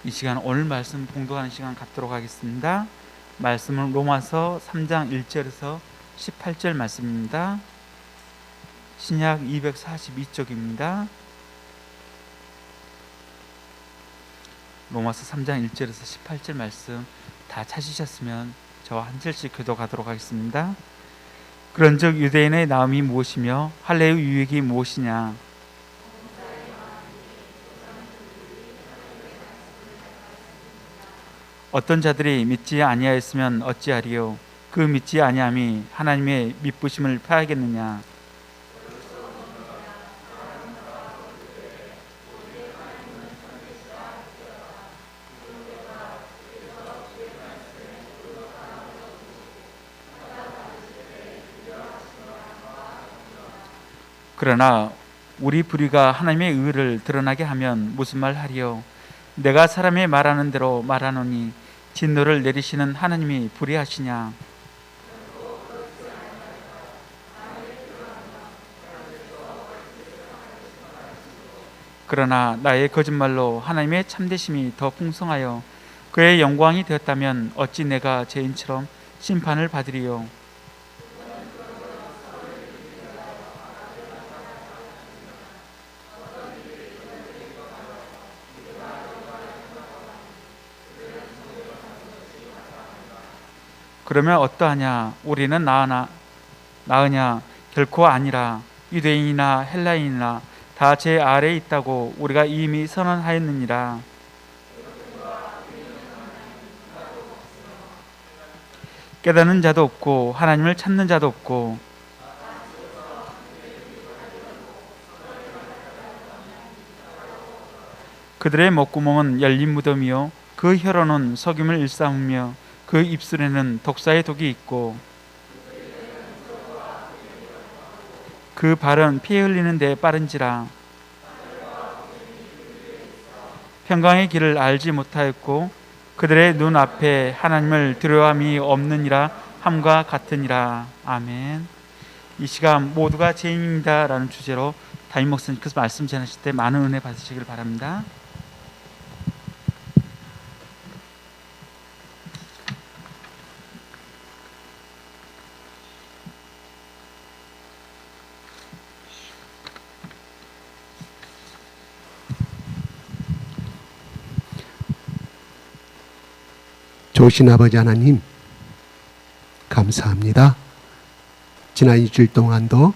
이 시간 오늘 말씀 봉독하는 시간 갖도록 하겠습니다. 말씀은 로마서 3장 1절에서 18절 말씀입니다. 신약 242쪽입니다. 로마서 3장 1절에서 18절 말씀 다 찾으셨으면 저와 한 절씩 교독하도록 하겠습니다. 그런즉 유대인의 나음이 무엇이며 할례의 유익이 무엇이냐? 어떤 자들이 믿지 아니하였으면 어찌하리요? 그 믿지 아니함이 하나님의 미쁘심을 패하겠느냐? 그러나 우리 불의가 하나님의 의를 드러나게 하면 무슨 말 하리요? 내가 사람의 말하는 대로 말하노니 진노를 내리시는 하나님이 불의하시냐? 그러나 나의 거짓말로 하나님의 참되심이 더 풍성하여 그의 영광이 되었다면 어찌 내가 죄인처럼 심판을 받으리요? 그러면 어떠하냐? 우리는 나으냐? 결코 아니라. 유대인이나 헬라인이나 다 제 아래에 있다고 우리가 이미 선언하였느니라. 깨닫는 자도 없고 하나님을 찾는 자도 없고 그들의 목구멍은 열린 무덤이요 그 혀로는 석임을 일삼으며 그 입술에는 독사의 독이 있고 그 발은 피 흘리는 데 빠른지라. 평강의 길을 알지 못하였고 그들의 눈 앞에 하나님을 두려움이 없느니라 함과 같으니라. 아멘. 이 시간 모두가 죄인입니다 라는 주제로 담임 목사님께서 말씀 전하실 때 많은 은혜 받으시길 바랍니다. 좋으신 아버지 하나님 감사합니다. 지난 일주일 동안도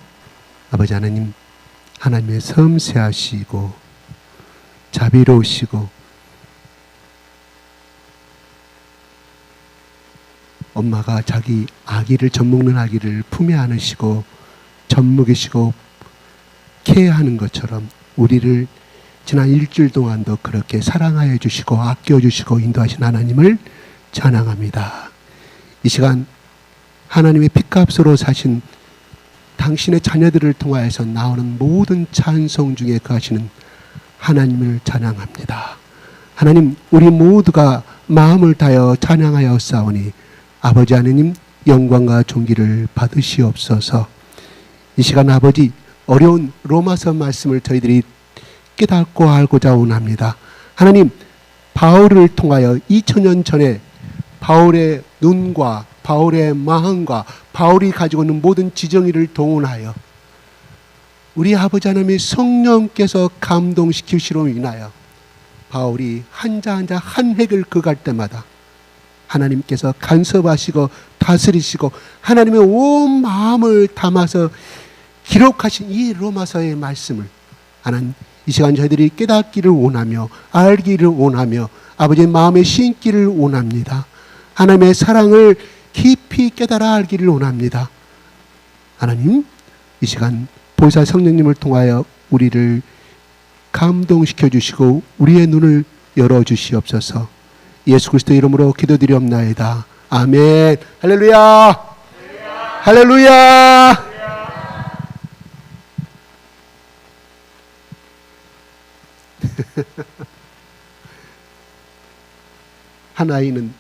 아버지 하나님 하나님의 섬세하시고 자비로우시고 엄마가 자기 아기를 젖먹는 아기를 품에 안으시고 젖먹이시고 케어하는 것처럼 우리를 지난 일주일 동안도 그렇게 사랑하여 주시고 아껴 주시고 인도하신 하나님을 찬양합니다. 이 시간 하나님의 피값으로 사신 당신의 자녀들을 통하여서 나오는 모든 찬송 중에 거하시는 하나님을 찬양합니다. 하나님, 우리 모두가 마음을 다하여 찬양하여 싸우니 아버지 하나님 영광과 존귀를 받으시옵소서. 이 시간 아버지 어려운 로마서 말씀을 저희들이 깨닫고 알고자 원합니다. 하나님, 바울을 통하여 2000년 전에 바울의 눈과 바울의 마음과 바울이 가지고 있는 모든 지정의를 동원하여 우리 아버지 하나님의 성령께서 감동시키시로 인하여 바울이 한자 한자 한 획을 그갈 때마다 하나님께서 간섭하시고 다스리시고 하나님의 온 마음을 담아서 기록하신 이 로마서의 말씀을 하나님 이 시간 저희들이 깨닫기를 원하며 알기를 원하며 아버지의 마음에 심기를 원합니다. 하나님의 사랑을 깊이 깨달아 알기를 원합니다. 하나님 이 시간 보혜사 성령님을 통하여 우리를 감동시켜 주시고 우리의 눈을 열어주시옵소서. 예수 그리스도 이름으로 기도드리옵나이다. 아멘. 할렐루야. 할렐루야. 한 아이는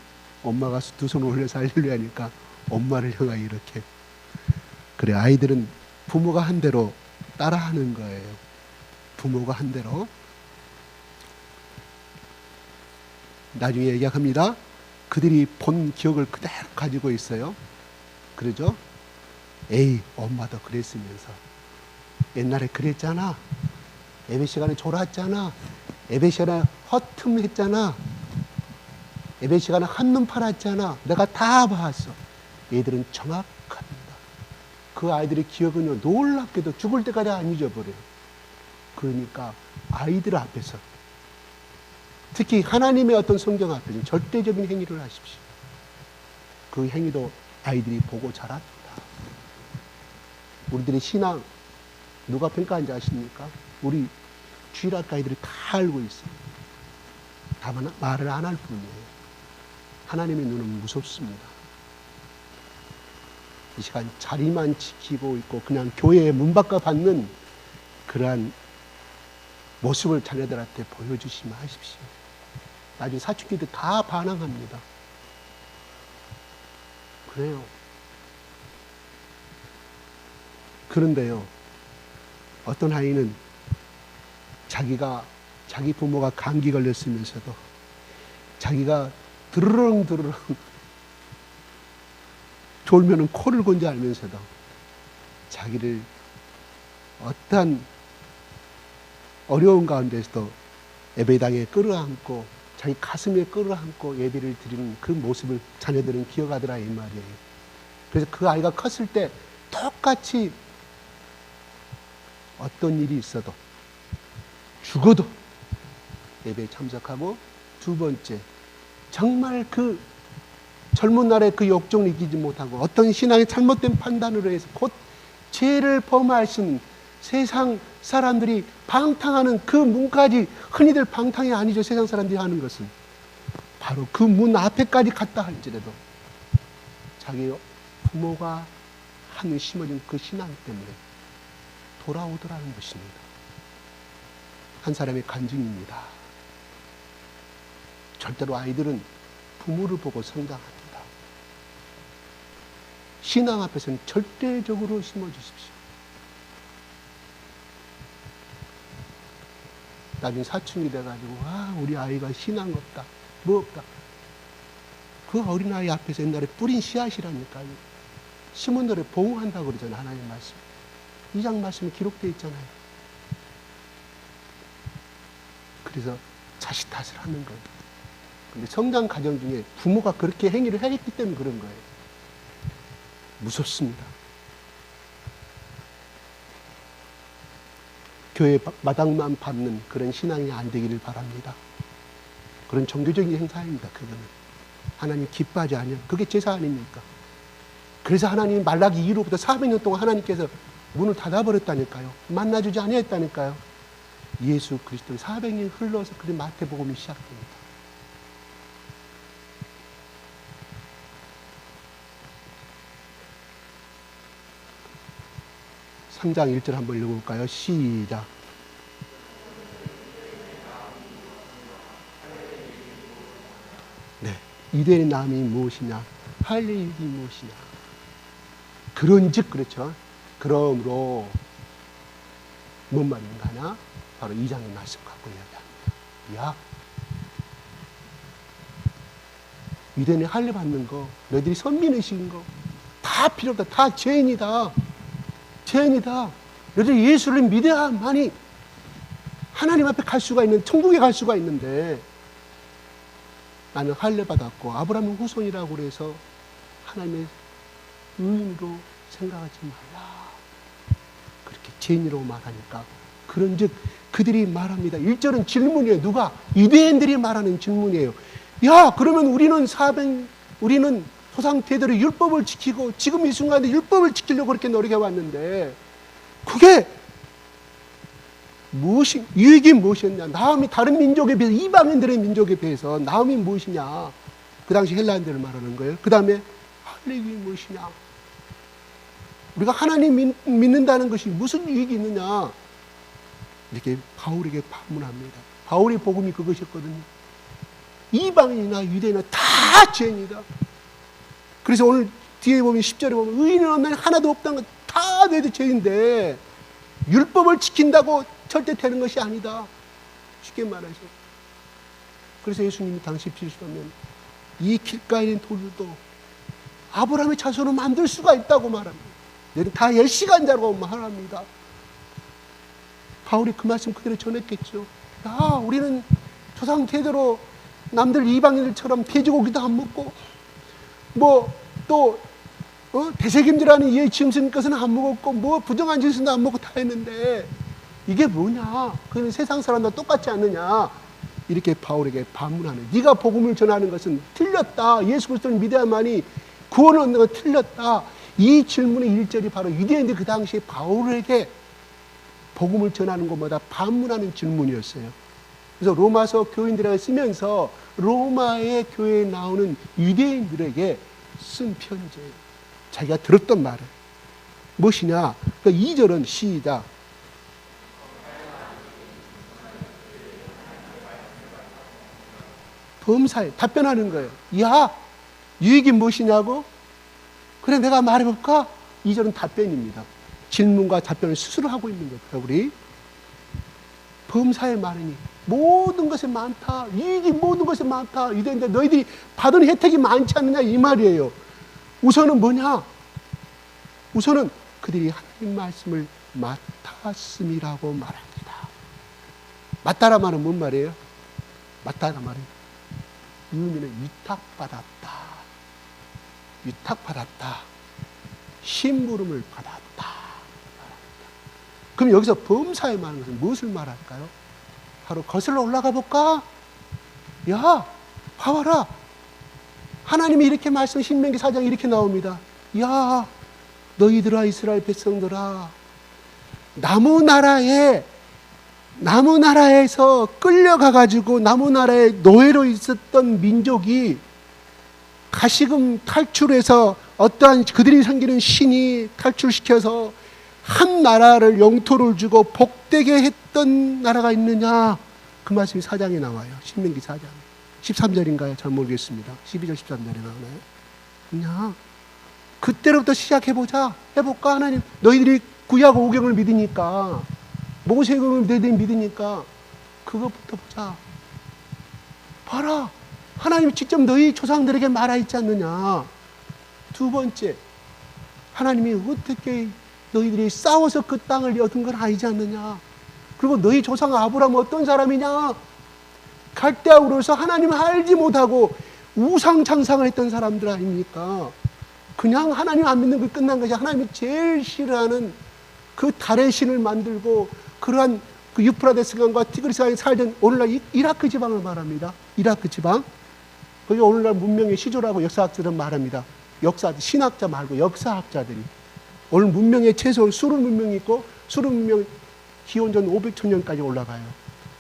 엄마가 두 손을 올려서 할렐루야 하니까 엄마를 향하여 이렇게. 그래, 아이들은 부모가 한 대로 따라하는 거예요. 부모가 한 대로. 나중에 얘기합니다. 그들이 본 기억을 그대로 가지고 있어요. 그러죠? 에이, 엄마도 그랬으면서. 옛날에 그랬잖아. 예배 시간에 졸았잖아. 예배 시간에 허틈했잖아. 예배 시간에 한눈 팔았잖아. 내가 다 봤어. 얘들은 정확합니다. 그 아이들의 기억은요, 놀랍게도 죽을 때까지 안 잊어버려요. 그러니까 아이들 앞에서, 특히 하나님의 어떤 성경 앞에서 절대적인 행위를 하십시오. 그 행위도 아이들이 보고 자랍니다. 우리들의 신앙 누가 평가한지 아십니까? 우리 주일학교 아이들이 다 알고 있어요. 다만 말을 안 할 뿐이에요. 하나님의 눈은 무섭습니다. 이 시간 자리만 지키고 있고 그냥 교회의 문 밖에 받는 그러한 모습을 자녀들한테 보여주시면 하십시오. 나중에 사춘기들 다 반항합니다. 그래요. 그런데요, 어떤 아이는 자기 부모가 감기 걸렸으면서도 자기가 드르렁 졸면은 코를 곤지 알면서도 자기를 어떠한 어려운 가운데서도 예배당에 끌어안고 자기 가슴에 끌어안고 예배를 드리는 그 모습을 자녀들은 기억하더라 이 말이에요. 그래서 그 아이가 컸을 때 똑같이 어떤 일이 있어도 죽어도 예배에 참석하고, 두 번째, 정말 그 젊은 날의 그 욕정을 이기지 못하고 어떤 신앙의 잘못된 판단으로 해서 곧 죄를 범하신 세상 사람들이 방탕하는 그 문까지, 흔히들 방탕이 아니죠. 세상 사람들이 하는 것은 바로 그 문 앞에까지 갔다 할지라도 자기 부모가 하는 심어진 그 신앙 때문에 돌아오더라는 것입니다. 한 사람의 간증입니다. 절대로 아이들은 부모를 보고 성장합니다. 신앙 앞에서는 절대적으로 심어주십시오. 나중에 사춘기 돼가지고 우리 아이가 신앙 없다, 뭐 없다. 그 어린아이 앞에서 옛날에 뿌린 씨앗이라니까요. 심은 대로 보응한다고 그러잖아요. 하나님 말씀. 2장 말씀에 기록되어 있잖아요. 그래서 자식 탓을 하는 거예요. 근데 성장 과정 중에 부모가 그렇게 행위를 했기 때문에 그런 거예요. 무섭습니다. 교회 마당만 밟는 그런 신앙이 안 되기를 바랍니다. 그런 종교적인 행사입니다. 그거는 하나님 기뻐하지 않아요. 그게 제사 아닙니까? 그래서 하나님 말라기 이후로부터 400년 동안 하나님께서 문을 닫아버렸다니까요. 만나주지 아니했다니까요. 예수 그리스도의 400년이 흘러서 그 마태복음이 시작됩니다. 삼 장 1절 한번 읽어볼까요? 시작. 네, 이대의 남이 무엇이냐? 할례율이 무엇이냐? 그런즉, 그렇죠. 그러므로 뭔 말인가 하냐? 바로 2장의 말씀 갖고 이야기합니다. 야, 유대인이 할례 받는 거, 너희들이 선민의식인 거 다 필요 없다. 다 죄인이다. 죄인이다. 너희들이 예수를 믿어야만이 하나님 앞에 갈 수가 있는, 천국에 갈 수가 있는데, 나는 할례 받았고 아브라함의 후손이라고 그래서 하나님의 의인으로 생각하지 말라. 그렇게 죄인이라고 말하니까, 그런즉 그들이 말합니다. 1절은 질문이에요. 누가? 유대인들이 말하는 질문이에요. 야, 그러면 우리는 조상 대대로 율법을 지키고 지금 이 순간에 율법을 지키려고 그렇게 노력해 왔는데, 그게 무엇이, 유익이 무엇이었냐? 나음이 다른 민족에 비해서, 이방인들의 민족에 비해서 나음이 무엇이냐? 그 당시 헬라인들을 말하는 거예요. 그 다음에 할례율이 무엇이냐? 우리가 하나님 믿는다는 것이 무슨 유익이 있느냐? 이렇게 바울에게 반문합니다. 바울의 복음이 그것이었거든요. 이방인이나 유대인이나 다 죄인이다. 그래서 오늘 뒤에 보면 10절에 보면 의인은 없는 하나도 없다는 것, 다 너희들 죄인데 율법을 지킨다고 절대 되는 것이 아니다. 쉽게 말해서. 그래서 예수님이 당시 비유하면 이 길가에 있는 돌들도 아브라함의 자손을 만들 수가 있다고 말합니다. 너희는 다 10시간 자라고 말합니다. 바울이 그 말씀 그대로 전했겠죠. 야, 우리는 조상 대대로 남들 이방인들처럼 돼지고기도 안 먹고 또 대책임자라는 이의 지음생 것은 안 먹었고 부정한 짓은 안 먹고 다 했는데 이게 뭐냐? 그는 세상 사람과 똑같지 않느냐? 이렇게 바울에게 반문하는, 네가 복음을 전하는 것은 틀렸다. 예수 그리스도를 믿어야만이 구원을 얻는 건 틀렸다. 이 질문의 일절이 바로 유대인들 그 당시에 바울에게 복음을 전하는 것마다 반문하는 질문이었어요. 그래서 로마서 교인들에게 쓰면서 로마의 교회에 나오는 유대인들에게 쓴 편지예요. 자기가 들었던 말을. 무엇이냐? 그러니까 2절은 시작. 범사에 답변하는 거예요. 야, 유익이 무엇이냐고? 그래, 내가 말해볼까? 2절은 답변입니다. 질문과 답변을 스스로 하고 있는 거예요. 우리 범사에 말하니 모든 것이 많다. 유익이 모든 것이 많다. 이랬는데 너희들이 받은 혜택이 많지 않느냐 이 말이에요. 우선은 뭐냐? 우선은 그들이 하나님 말씀을 맡았음이라고 말합니다. 맡다라 말은 뭔 말이에요? 맡다라 말은 의미는 위탁받았다. 위탁받았다. 심부름을 받았다. 그럼 여기서 범사에 말하는 것은 무엇을 말할까요? 바로 거슬러 올라가 볼까? 야, 봐봐라. 하나님이 이렇게 말씀, 신명기 4장에 이렇게 나옵니다. 야, 너희들아, 이스라엘 백성들아, 나무나라에서 끌려가가지고 나무나라에 노예로 있었던 민족이 가시금 탈출해서 어떠한 그들이 섬기는 신이 탈출시켜서 한 나라를 영토를 주고 복되게 했던 나라가 있느냐? 그 말씀이 4장에 나와요. 신명기 4장 13절인가요? 잘 모르겠습니다. 12절 13절에 나오나요? 그냥 그때로부터 시작해보자. 해볼까? 하나님, 너희들이 구약 오경을 믿으니까, 모세경을 너희들이 믿으니까 그것부터 보자. 봐라, 하나님이 직접 너희 조상들에게 말하지 않느냐. 두 번째, 하나님이 어떻게 너희들이 싸워서 그 땅을 얻은 건 아니지 않느냐. 그리고 너희 조상 아브라함은 어떤 사람이냐? 갈대아우로서 하나님을 알지 못하고 우상창상을 했던 사람들 아닙니까? 그냥 하나님 안 믿는 게 끝난 것이, 하나님이 제일 싫어하는 그 달의 신을 만들고 그러한 그 유프라데스 강과 티그리스 강에 살던 오늘날 이라크 지방을 말합니다. 이라크 지방. 그게 오늘날 문명의 시조라고 역사학자들은 말합니다. 신학자 말고 역사학자들이. 오늘 문명의 최소 수르 문명이 있고, 수르 문명 기원전 500,000년까지 올라가요.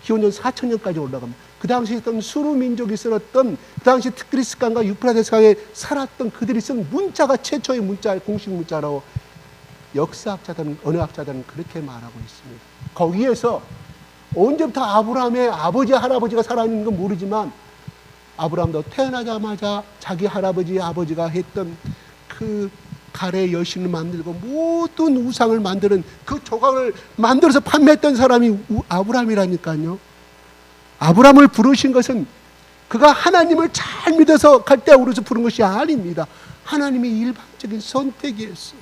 기원전 4,000년까지 올라갑니다. 그 당시에 있던 수르 민족이 쓰었던, 그 당시 티그리스 강과 유프라데스 강에 살았던 그들이 쓴 문자가 최초의 문자, 공식 문자라고 역사학자들은, 언어학자들은 그렇게 말하고 있습니다. 거기에서 언제부터 아브라함의 아버지, 할아버지가 살아있는 건 모르지만, 아브라함도 태어나자마자 자기 할아버지, 아버지가 했던 그 달의 여신을 만들고 모든 우상을 만드는 그 조각을 만들어서 판매했던 사람이 아브라함이라니까요. 아브라함을 부르신 것은 그가 하나님을 잘 믿어서 갈대아우로서 부른 것이 아닙니다. 하나님이 일방적인 선택이었어요.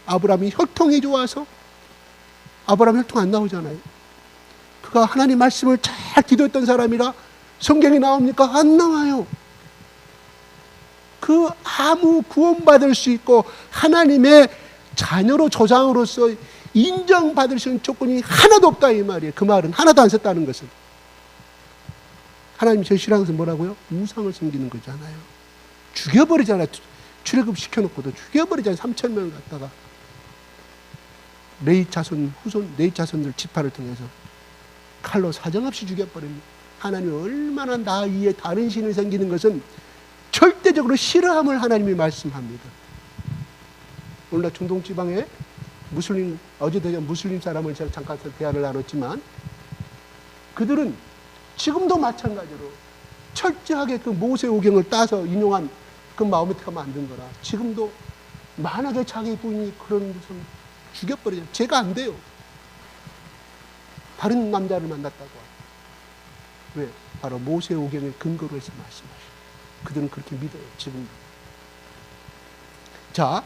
아브라함이 혈통이 좋아서, 아브라함 혈통 안 나오잖아요. 그가 하나님 말씀을 잘 기도했던 사람이라 성경이 나옵니까? 안 나와요. 그 아무 구원받을 수 있고 하나님의 자녀로, 조상으로서 인정받을 수 있는 조건이 하나도 없다 이 말이에요. 그 말은 하나도 안 썼다는 것은. 하나님이 제 신앙에서 뭐라고요? 우상을 섬기는 거잖아요. 죽여버리잖아요. 출애굽 시켜놓고도 죽여버리잖아요. 3,000명을 갖다가 레위 자손들 지파를 통해서 칼로 사정없이 죽여버립니다. 하나님이 얼마나 나 위에 다른 신을 섬기는 것은 절대적으로 싫어함을 하나님이 말씀합니다. 오늘날 중동지방에 어제도 무슬림 사람을 제가 잠깐 대화를 나눴지만, 그들은 지금도 마찬가지로 철저하게 그 모세오경을 따서 인용한 그 마호메트가 만든 거라 지금도 만약에 자기 부인이 그런 것은 죽여버리죠. 제가 안 돼요. 다른 남자를 만났다고. 왜? 바로 모세오경의 근거로 해서 말씀하셔요. 그들은 그렇게 믿어요. 지금도. 자,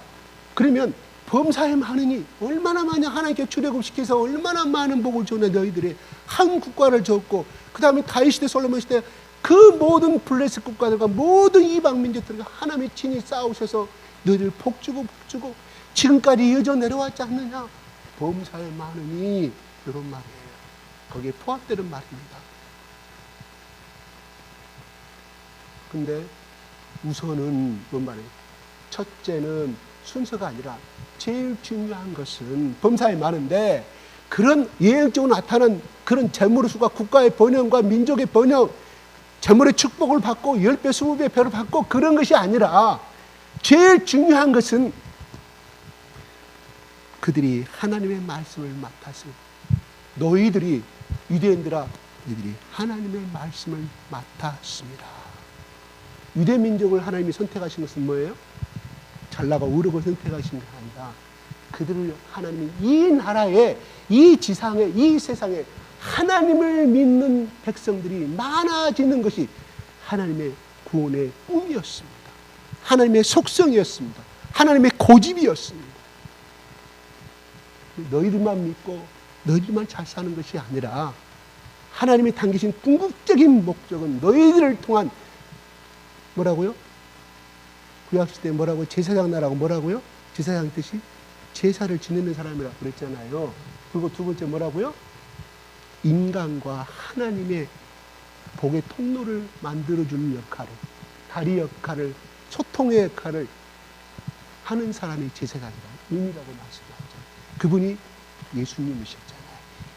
그러면 범사에 많으니 얼마나 많이 하나님께 출애굽시켜서 얼마나 많은 복을 주는 너희들이 한 국가를 줬고, 그 다음에 다윗 시대, 솔로몬 시대 그 모든 블레셋 국가들과 모든 이방 민족들과 하나님의 친히 싸우셔서 너희들 복주고 지금까지 이어져 내려왔지 않느냐. 범사에 많으니, 이런 말이에요. 거기에 포함되는 말입니다. 근데 우선은 뭔 말이에요? 첫째는 순서가 아니라 제일 중요한 것은 범사에 많은데, 그런 예외적으로 나타난 그런 재물의 수가 국가의 번영과 민족의 번영, 재물의 축복을 받고 10배, 20배 배를 받고 그런 것이 아니라, 제일 중요한 것은 그들이 하나님의 말씀을 맡아서, 너희들이, 유대인들아, 너희들이 하나님의 말씀을 맡았습니다. 유대 민족을 하나님이 선택하신 것은 뭐예요? 잘나가 의롭고 선택하신 게 아니라, 그들을 하나님이 이 나라에, 이 지상에, 이 세상에 하나님을 믿는 백성들이 많아지는 것이 하나님의 구원의 꿈이었습니다. 하나님의 속성이었습니다. 하나님의 고집이었습니다. 너희들만 믿고 너희들만 잘 사는 것이 아니라, 하나님이 당기신 궁극적인 목적은 너희들을 통한, 뭐라고요? 구약시대 뭐라고? 제사장 나라고 뭐라고요? 제사장 뜻이 제사를 지내는 사람이라고 그랬잖아요. 그리고 두 번째 뭐라고요? 인간과 하나님의 복의 통로를 만들어주는 역할을, 다리 역할을, 소통의 역할을 하는 사람이 제사장이라고, 의미라고 말씀하셨잖아요. 그분이 예수님이셨잖아요.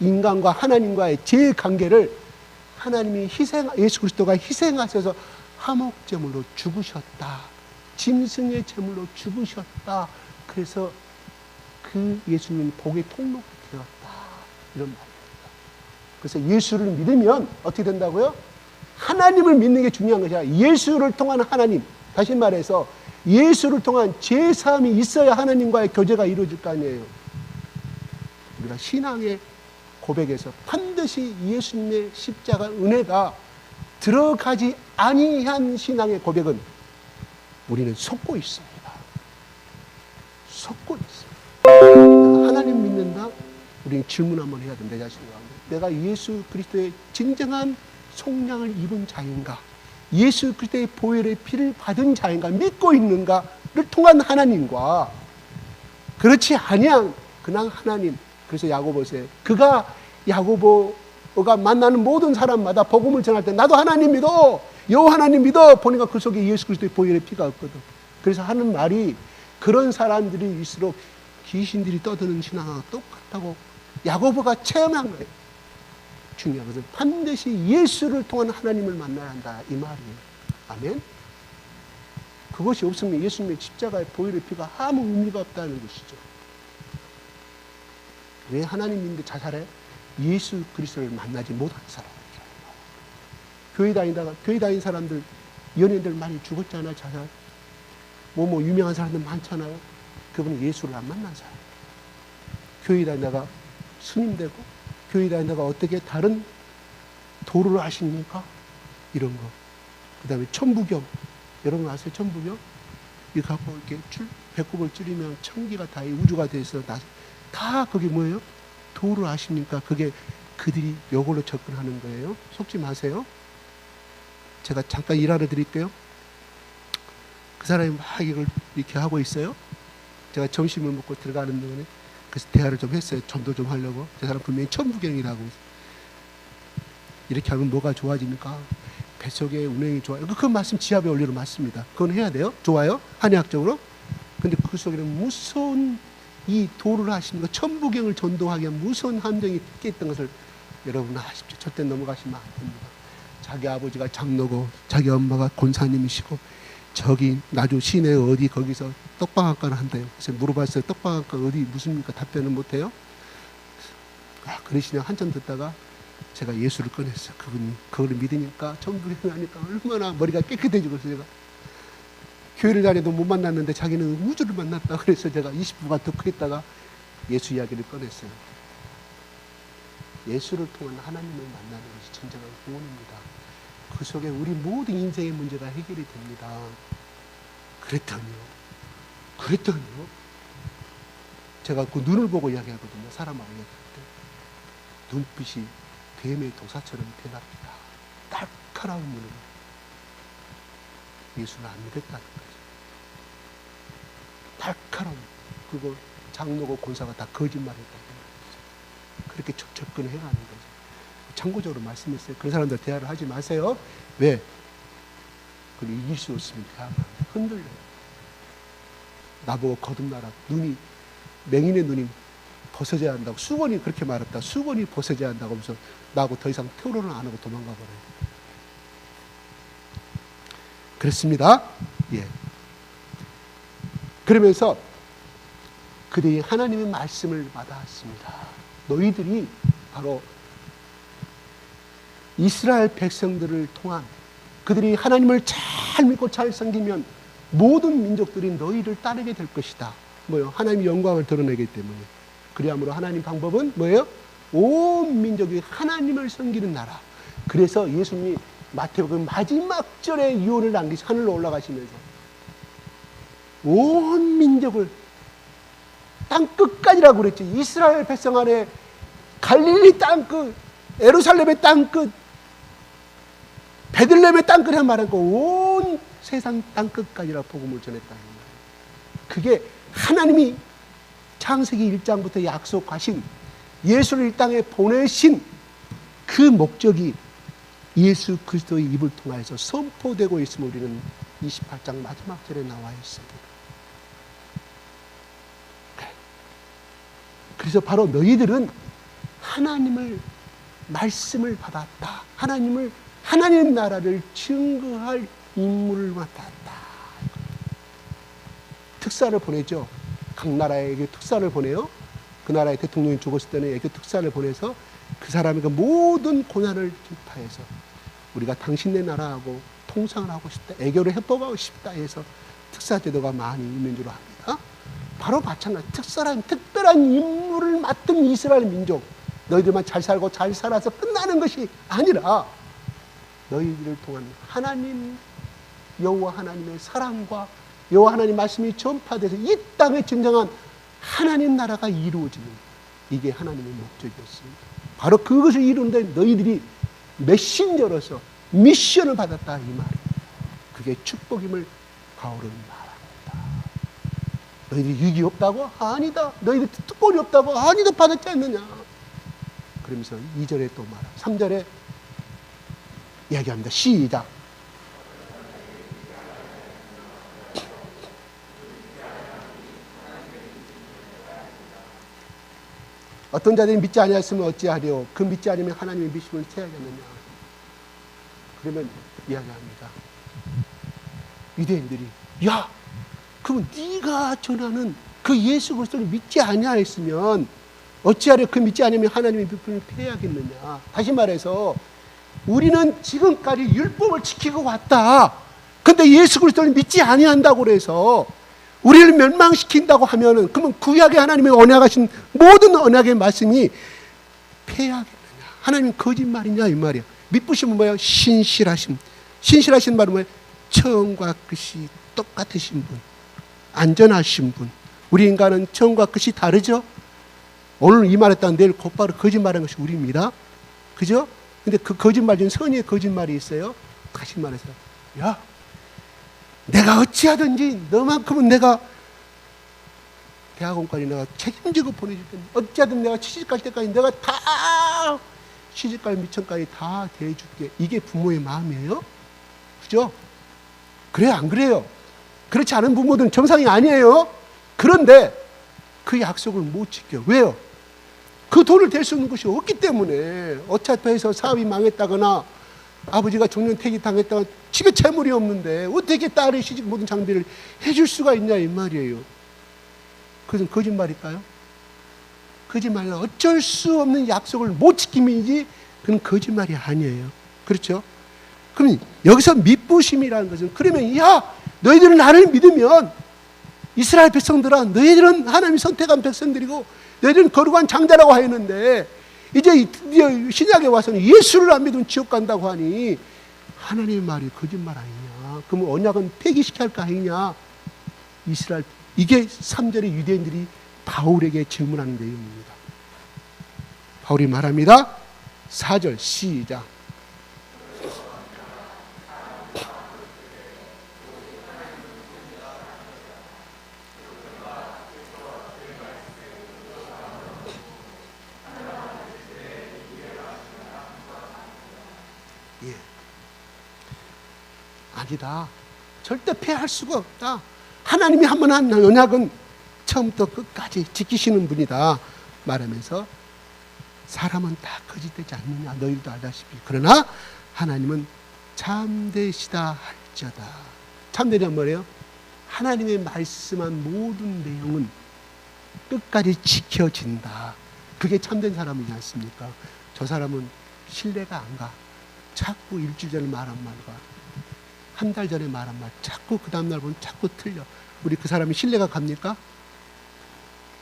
인간과 하나님과의 제 관계를 하나님이 예수 그리스도가 희생하셔서 화목제물로 죽으셨다. 짐승의 제물로 죽으셨다. 그래서 그 예수님 복의 통로가 되었다. 이런 말입니다. 그래서 예수를 믿으면 어떻게 된다고요? 하나님을 믿는 게 중요한 것이 아니라 예수를 통한 하나님, 다시 말해서 예수를 통한 제사함이 있어야 하나님과의 교제가 이루어질 거 아니에요. 우리가 신앙의 고백에서 반드시 예수님의 십자가 은혜가 들어가지 아니한 신앙의 고백은 우리는 속고 있습니다. 속고 있습니다. 하나님 믿는다? 우리는 질문 한번 해야 된다. 내 자신과. 내가 예수 그리스도의 진정한 속량을 입은 자인가? 예수 그리스도의 보혈의 피를 받은 자인가? 믿고 있는가를 통한 하나님과, 그렇지 아니한 그냥 하나님. 그래서 야고보서에 그가, 야고보가 만나는 모든 사람마다 복음을 전할 때 나도 하나님 믿어, 여호와 하나님 믿어, 보니까 그 속에 예수 그리스도의 보혈의 피가 없거든. 그래서 하는 말이, 그런 사람들이 있을수록 귀신들이 떠드는 신앙하고 똑같다고 야고보가 체험한 거예요. 중요한 것은 반드시 예수를 통한 하나님을 만나야 한다, 이 말이에요. 아멘. 그것이 없으면 예수님의 십자가의 보혈의 피가 아무 의미가 없다는 것이죠. 왜 하나님 믿는데 자살해? 예수 그리스도를 만나지 못한 사람이잖아요. 교회 다니는 사람들, 연예인들 많이 죽었잖아요. 자살. 뭐 유명한 사람들 많잖아요. 그분은 예수를 안 만난 사람. 교회 다니다가 스님 되고, 교회 다니다가 어떻게 다른 도를 하십니까? 이런 거. 그 다음에 천부경. 여러분 아세요? 천부경? 이거 갖고 이렇게 배꼽을 찌르면 천기가 다 우주가 돼서 다 그게 뭐예요? 도를 아십니까? 그게 그들이 이걸로 접근하는 거예요. 속지 마세요. 제가 잠깐 일하러 드릴게요. 그 사람이 막 이걸 이렇게 하고 있어요. 제가 점심을 먹고 들어가는 동안에 그래서 대화를 좀 했어요. 전도 좀 하려고. 저 사람 분명히 천부경이라고. 이렇게 하면 뭐가 좋아집니까? 뱃속에 운행이 좋아요. 그 말씀 지압의 원리로 맞습니다. 그건 해야 돼요. 좋아요. 한의학적으로. 근데 그 속에는 무서운 이 도를 하십니까? 천부경을 전도하기 위한 무서운 함정이 껴있던 것을 여러분 아십시오. 절대 넘어가시면 안 됩니다. 자기 아버지가 장로고 자기 엄마가 권사님이시고 저기 나주 시내 어디 거기서 떡방학과를 한대요. 그래서 물어봤어요. 떡방학과 어디 무슨입니까? 답변을 못해요. 그러시냐 한참 듣다가 제가 예수를 꺼냈어요. 그분이 그걸 믿으니까 천부경이 하니까 얼마나 머리가 깨끗해지고 제가 교회를 다녀도 못 만났는데 자기는 우주를 만났다. 그래서 제가 20분간 듣고 있다가 예수 이야기를 꺼냈어요. 예수를 통한 하나님을 만나는 것이 진정한 구원입니다. 그 속에 우리 모든 인생의 문제가 해결이 됩니다. 그랬더니요. 제가 그 눈을 보고 이야기하거든요. 사람하고 이야기할 때. 눈빛이 뱀의 도사처럼 변합니다. 날카로운 눈으로. 예수는 안 믿었다는 거죠. 날카로운, 그거 장로고 권사가 다 거짓말했다는 거죠. 그렇게 접근해가는 거죠. 참고적으로 말씀했어요. 그런 사람들 대화를 하지 마세요. 왜? 그걸 이길 수 없으면 대화가 흔들려요. 나보고 거듭나라. 눈이, 맹인의 눈이 벗어져야 한다고. 수건이 그렇게 말했다. 수건이 벗어져야 한다고 하면서 나하고 더 이상 토론을 안 하고 도망가 버려요. 그렇습니다. 예. 그러면서 그들이 하나님의 말씀을 받아왔습니다. 너희들이 바로 이스라엘 백성들을 통한, 그들이 하나님을 잘 믿고 잘 섬기면 모든 민족들이 너희를 따르게 될 것이다. 뭐요? 하나님의 영광을 드러내기 때문에. 그리함으로 하나님 방법은 뭐예요? 온 민족이 하나님을 섬기는 나라. 그래서 예수님이 마태복음 마지막 절에 유언을 남기시, 하늘로 올라가시면서 온 민족을, 땅끝까지라고 그랬지. 이스라엘 백성 안에 갈릴리 땅끝, 예루살렘의 땅끝, 베들레헴의 땅끝에 말한 거 온 세상 땅끝까지라 복음을 전했다는 거예요. 그게 하나님이 창세기 1장부터 약속하신, 예수를 이 땅에 보내신 그 목적이 예수 그리스도의 입을 통하여서 선포되고 있음을 우리는 28장 마지막 절에 나와 있습니다. 그래서 바로 너희들은 하나님을, 말씀을 받았다. 하나님 나라를 증거할 임무를 맡았다. 특사를 보내죠. 각 나라에게 특사를 보내요. 그 나라의 대통령이 죽었을 때는 애교 특사를 보내서 그 사람에게 모든 고난을 전파해서 우리가 당신네 나라하고 통상을 하고 싶다, 애교를 회복하고 싶다 해서 특사 제도가 많이 있는 줄 압니다. 바로 마찬가지, 특별한 임무를 맡은 이스라엘 민족, 너희들만 잘 살고 잘 살아서 끝나는 것이 아니라 너희들을 통한 하나님, 여호와 하나님의 사랑과 여호와 하나님 말씀이 전파돼서 이 땅에 진정한 하나님 나라가 이루어지는, 이게 하나님의 목적이었습니다. 바로 그것을 이루는데 너희들이 메신저로서 미션을 받았다, 이 말이에요. 그게 축복임을 가오르는 말합니다. 너희들이 유익이 없다고? 아니다. 너희들 특권이 없다고? 아니다. 받았지 않느냐. 그러면서 2절에 또 말하고 3절에 이야기합니다. 시작. 어떤 자들이 믿지 아니하였으면 어찌하리요? 그 믿지 않으면 하나님의 믿음을 채하겠느냐. 그러면 이야기합니다. 유대인들이, 야, 그럼 네가 전하는 그 예수 그리스도를 믿지 아니하였으면 어찌하려 그 믿지 않으면 하나님의 믿음을 패하겠느냐. 다시 말해서 우리는 지금까지 율법을 지키고 왔다. 근데 예수 그리스도를 믿지 아니한다고 그래서 우리를 멸망시킨다고 하면은, 그러면 구약의 하나님의 언약하신 모든 언약의 말씀이 폐하겠느냐. 하나님 거짓말이냐, 이 말이야. 믿으시면 뭐예요? 신실하심. 신실하신 말은 뭐예요? 처음과 끝이 똑같으신 분, 안전하신 분. 우리 인간은 처음과 끝이 다르죠? 오늘 이 말했다가 내일 곧바로 거짓말하는 것이 우리입니다. 그죠? 근데 그 거짓말 중에 선의의 거짓말이 있어요. 다시 말해서, 야, 내가 어찌하든지 너만큼은 내가 대학원까지 내가 책임지고 보내줄 텐데, 어찌하든 내가 시집갈 때까지 내가 다 시집갈 미천까지 다 대해줄게. 이게 부모의 마음이에요. 그죠? 그래요, 안 그래요? 그렇지 않은 부모들은 정상이 아니에요. 그런데 그 약속을 못 지켜. 왜요? 그 돈을 댈 수 있는 것이 없기 때문에. 어차피 해서 사업이 망했다거나 아버지가 정년퇴직 당했다가 집에 재물이 없는데 어떻게 딸의 시집 모든 장비를 해줄 수가 있냐, 이 말이에요. 그것은 거짓말일까요? 거짓말은 어쩔 수 없는 약속을 못 지킴이지 그건 거짓말이 아니에요. 그렇죠? 그럼 여기서 믿부심이라는 것은, 그러면 야, 너희들은 나를 믿으면, 이스라엘 백성들아, 너희들은 하나님이 선택한 백성들이고 너희들은 거룩한 장자라고 하였는데 이제 드디어 신약에 와서는 예수를 안 믿으면 지옥 간다고 하니 하나님의 말이 거짓말 아니냐? 그러면 언약은 폐기시켜야 할 거 아니냐? 이스라엘, 이게 3절의 유대인들이 바울에게 질문하는 내용입니다. 바울이 말합니다. 4절 시작. 예. 아니다. 절대 폐할 수가 없다. 하나님이 한 번 한 언약은 처음부터 끝까지 지키시는 분이다 말하면서 사람은 다 거짓되지 않느냐 너희도 알다시피 그러나 하나님은 참되시다 할지어다. 참되란 뭐래요? 하나님의 말씀한 모든 내용은 끝까지 지켜진다. 그게 참된 사람이지 않습니까? 저 사람은 신뢰가 안 가. 자꾸 일주일 전에 말한 말과 한 달 전에 말한 말 자꾸 그 다음날 보면 자꾸 틀려. 우리 그 사람이 신뢰가 갑니까?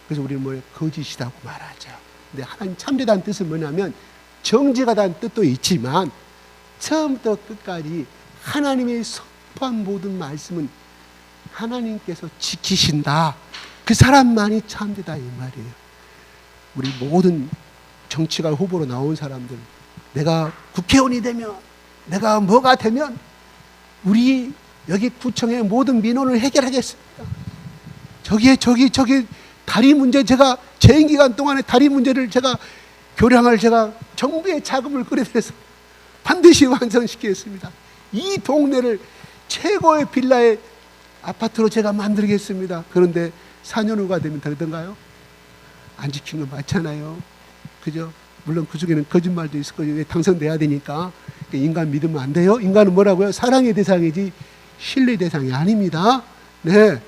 그래서 우리는 뭐예요? 거짓이라고 말하죠. 근데 하나님 참되다는 뜻은 뭐냐면 정직하다는 뜻도 있지만 처음부터 끝까지 하나님의 선포한 모든 말씀은 하나님께서 지키신다. 그 사람만이 참되다 이 말이에요. 우리 모든 정치가 후보로 나온 사람들, 내가 국회의원이 되면, 내가 뭐가 되면 우리 여기 구청의 모든 민원을 해결하겠습니다. 저기 다리 문제, 제가 재임 기간 동안에 다리 문제를 제가 교량을 제가 정부의 자금을 끌어들여서 반드시 완성시키겠습니다. 이 동네를 최고의 빌라의 아파트로 제가 만들겠습니다. 그런데 4년 후가 되면 되던가요? 안 지킨 거 맞잖아요. 그죠? 물론 그 중에는 거짓말도 있을 거예요. 당선돼야 되니까. 인간 믿으면 안 돼요. 인간은 뭐라고요? 사랑의 대상이지 신뢰 대상이 아닙니다. 네,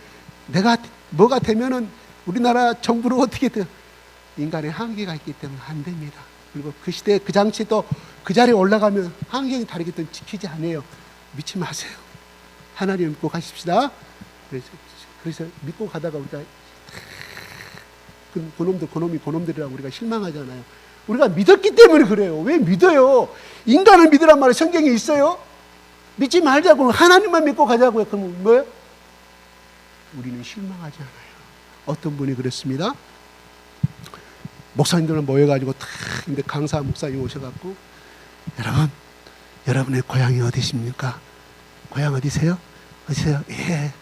내가 뭐가 되면은 우리나라 정부를 어떻게 돼? 인간의 한계가 있기 때문에 안 됩니다. 그리고 그 시대 그 장치 또 그 자리에 올라가면 환경이 다르겠든 지키지 않아요. 믿지 마세요. 하나님 믿고 가십시다. 그래서 믿고 가다가 우리가 그놈들이라고 우리가 실망하잖아요. 우리가 믿었기 때문에 그래요. 왜 믿어요? 인간을 믿으란 말이 성경에 있어요? 믿지 말자고 하나님만 믿고 가자고요. 그럼 뭐예요? 우리는 실망하지 않아요. 어떤 분이 그랬습니다. 목사님들은 모여가지고 탁 근데 강사 목사님 오셔갖고 여러분의 고향이 어디십니까? 고향 어디세요? 어디세요? 예,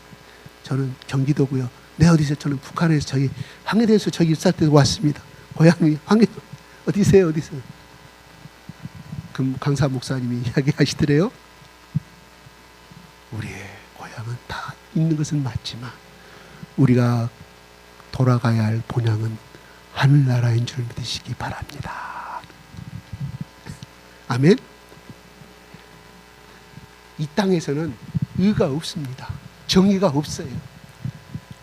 저는 경기도고요. 네, 어디세요? 저는 북한에서 저기 황해도에서 저기 살 때 왔습니다. 고향이 황해도 어디세요? 그럼 강사 목사님이 이야기하시더래요. 우리의 고향은 다 있는 것은 맞지만 우리가 돌아가야 할 본향은 하늘나라인 줄 믿으시기 바랍니다. 아멘. 이 땅에서는 의가 없습니다. 정의가 없어요.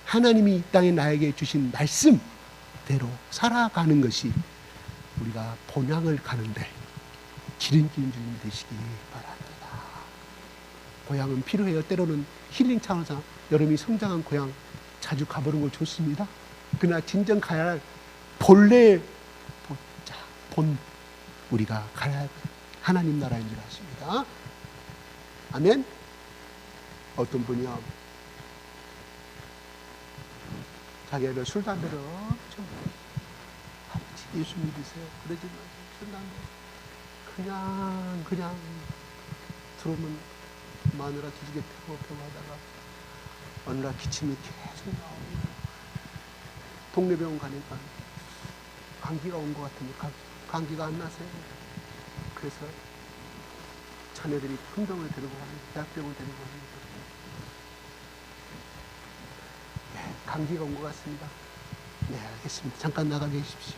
하나님이 이 땅에 나에게 주신 말씀대로 살아가는 것이 우리가 본향을 가는데 지름길인 줄 믿으시기 바랍니다. 고향은 필요해요. 때로는 힐링 차원에서 여러분이 성장한 고향 자주 가보는 거 좋습니다. 그러나 진정 가야 할 본래 본 우리가 가야 할 하나님 나라인 줄 아십니다. 아멘. 어떤 분이요 자기가 술 담배를 엄청 아버지 예수 믿으세요. 그러지 마세요. 술 담배 그냥 들어오면 마누라 두둑에 태워 하다가 어느 날 기침이 계속 나옵니다. 동네 병원 가니까 감기가 온 것 같은데 감기가 안 나세요. 그래서 자녀들이 풍병을 데리고 가는 대학병을 데리고 가는 감기가 온 것 같습니다. 네, 알겠습니다. 잠깐 나가 계십시오.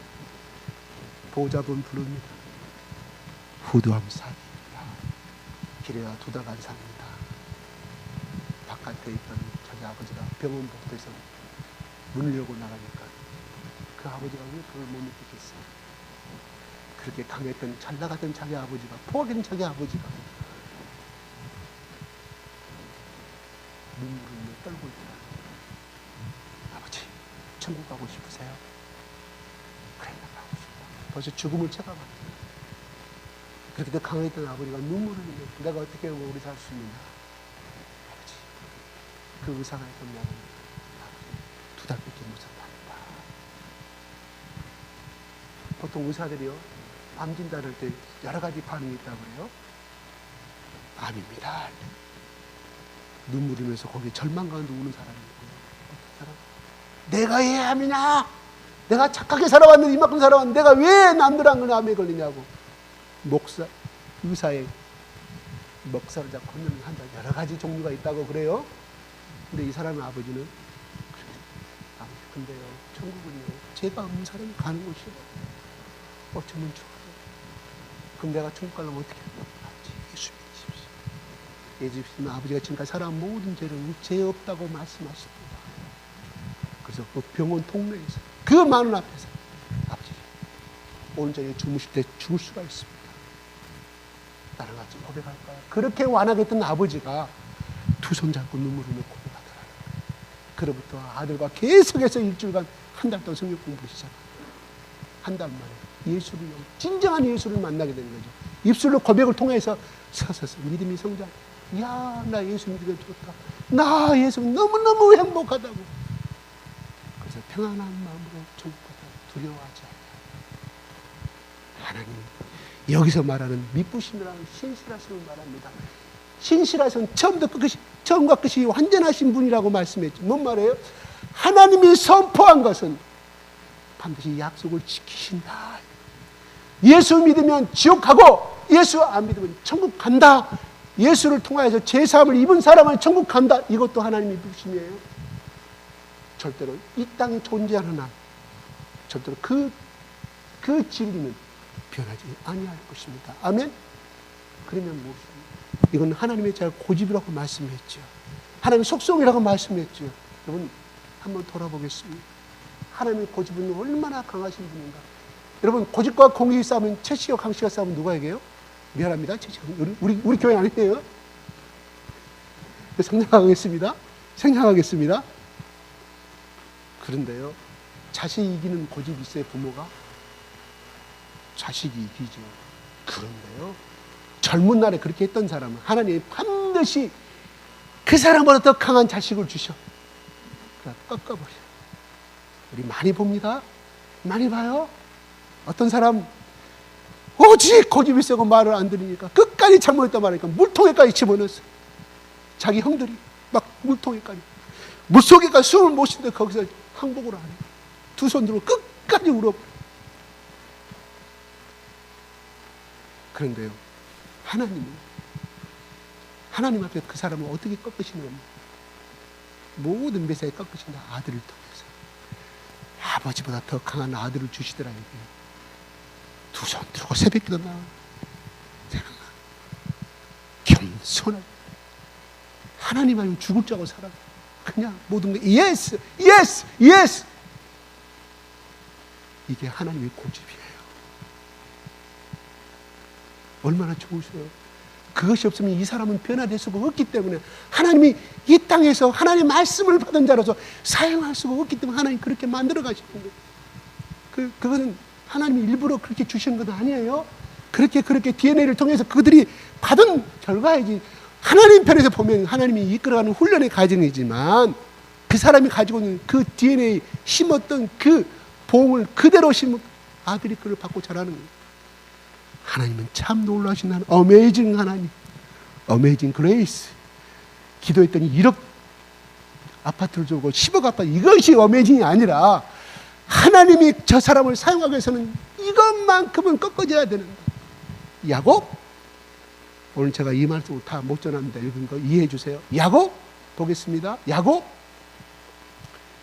보호자분 부릅니다. 후두암 사기입니다. 길에가 두다간 삽니다. 바깥에 있던 자기 아버지가 병원 복도에서 문을 열고 나가니까 그 아버지가 왜 그걸 못 느끼겠어요? 그렇게 강했던 잘 나갔던 자기 아버지가 포악했던 자기 아버지가 눈물을 떨고 있더라. 아버지 천국 가고 싶으세요? 그래 나 가고 싶다. 벌써 죽음을 체감합니다. 그렇게 더 강했던 아버지가 눈물을 흘리며 내가 어떻게 하면 오래 살 수 있느냐. 아버지, 그 의사가 했던 말은 아버지 2달밖에 못 산답니다. 보통 의사들이요 암 진단할 때 여러 가지 반응이 있다고 그래요. 암입니다. 눈물 흘리면서 거기에 절망 가운데 우는 사람이 있고요. 어떤 사람 내가 왜 암이냐? 내가 착하게 살아왔는데 이만큼 살아왔는데 내가 왜 남들하고는 암에 걸리냐고 목사, 의사의 먹살을 잡고 혼내는 한다. 여러 가지 종류가 있다고 그래요. 근데 이 사람의 아버지는 아버지 근데요 천국은요 제가 없는 사람이 가는 곳이요. 어쩌면 좋아요. 그럼 내가 천국 가려면 어떻게 해요? 아버지 예수 믿으십시오. 예수 믿으시면 아버지가 지금까지 살아온 모든 죄를 죄 없다고 말씀하십니다. 그래서 그 병원 통로에서 그 많은 앞에서 아버지 오늘 저녁에 주무실 때 죽을 수가 있습니다. 나랑 같이 고백할까요? 그렇게 완악했던 아버지가 두 손 잡고 눈물을 흘려 고백하더라고요. 그로부터 아들과 계속해서 일주일간 한 달 동안 성경 공부를 시작합니다. 한 달 만에 예수를 진정한 예수를 만나게 되는 거죠. 입술로 고백을 통해서 서서서 믿음이 성장. 야, 나 예수 믿으면 좋다. 나 예수 너무너무 행복하다고. 그래서 평안한 마음으로 천국보다 두려워하지 않아요. 하나님 여기서 말하는 미쁘심이라는 신실하심을 말합니다. 신실하신 처음과 끝이 완전하신 분이라고 말씀했죠. 뭔 말이에요? 하나님이 선포한 것은 반드시 약속을 지키신다. 예수 믿으면 지옥 가고 예수 안 믿으면 천국 간다. 예수를 통하여서 제사함을 입은 사람은 천국 간다. 이것도 하나님의 미쁘심이에요. 절대로 이 땅에 존재하는 한 절대로 그 진리는 변하지 아니할 것입니다. 아멘? 그러면 무엇입니까? 이건 하나님의 제가 고집이라고 말씀했죠. 하나님의 속성이라고 말씀했죠. 여러분 한번 돌아보겠습니다. 하나님의 고집은 얼마나 강하신 분인가. 여러분 고집과 공의의 싸움은 채식과 강식과 싸움은 누가 이겨요? 미안합니다. 우리 교회 아니에요. 생략하겠습니다. 그런데요. 자식이 이기는 고집이 있어요. 부모가. 자식이 이기죠. 그런데요. 젊은 날에 그렇게 했던 사람은 하나님이 반드시 그 사람보다 더 강한 자식을 주셔. 그래 꺾어버려. 우리 많이 봅니다. 많이 봐요. 어떤 사람 오직 고집이 세고 말을 안 들으니까 끝까지 잘못했다 말하니까 물통에까지 집어넣었어. 자기 형들이 막 물통에까지 물속에까지 숨을 못 쉬는데 거기서 항복을 안 해. 두 손 들고 끝까지 울어. 그런데요 하나님 앞에 그 사람을 어떻게 꺾으시는 겁니까? 모든 메시아에 꺾으신다. 아들을 통해서 아버지보다 더 강한 아들을 주시더라. 두 손 들고 새벽기도 나 겸손하게 하나님 아니면 죽을 줄 알고 살아. 그냥 모든 게 예스 이게 하나님의 고집이에요. 얼마나 좋으세요. 그것이 없으면 이 사람은 변화될 수가 없기 때문에 하나님이 이 땅에서 하나님의 말씀을 받은 자로서 사용할 수가 없기 때문에 하나님이 그렇게 만들어 가시는 거예요. 그거는 하나님이 일부러 그렇게 주시는 건 아니에요. 그렇게 DNA를 통해서 그들이 받은 결과이지. 하나님 편에서 보면 하나님이 이끌어가는 훈련의 과정이지만 그 사람이 가지고 있는 그 DNA 심었던 그 봉을 그대로 심은 아들이 그걸 받고 자라는 거예요. 하나님은 참 놀라신 하나님, 어메이징 하나님, 어메이징 그레이스. 기도했더니 1억 아파트를 주고 10억 아파트, 이것이 어메이징이 아니라 하나님이 저 사람을 사용하기 위해서는 이것만큼은 꺾어져야 되는다. 야곱, 오늘 제가 이 말씀을 다 못 전합니다. 읽은 거 이해해 주세요. 야곱 보겠습니다. 야곱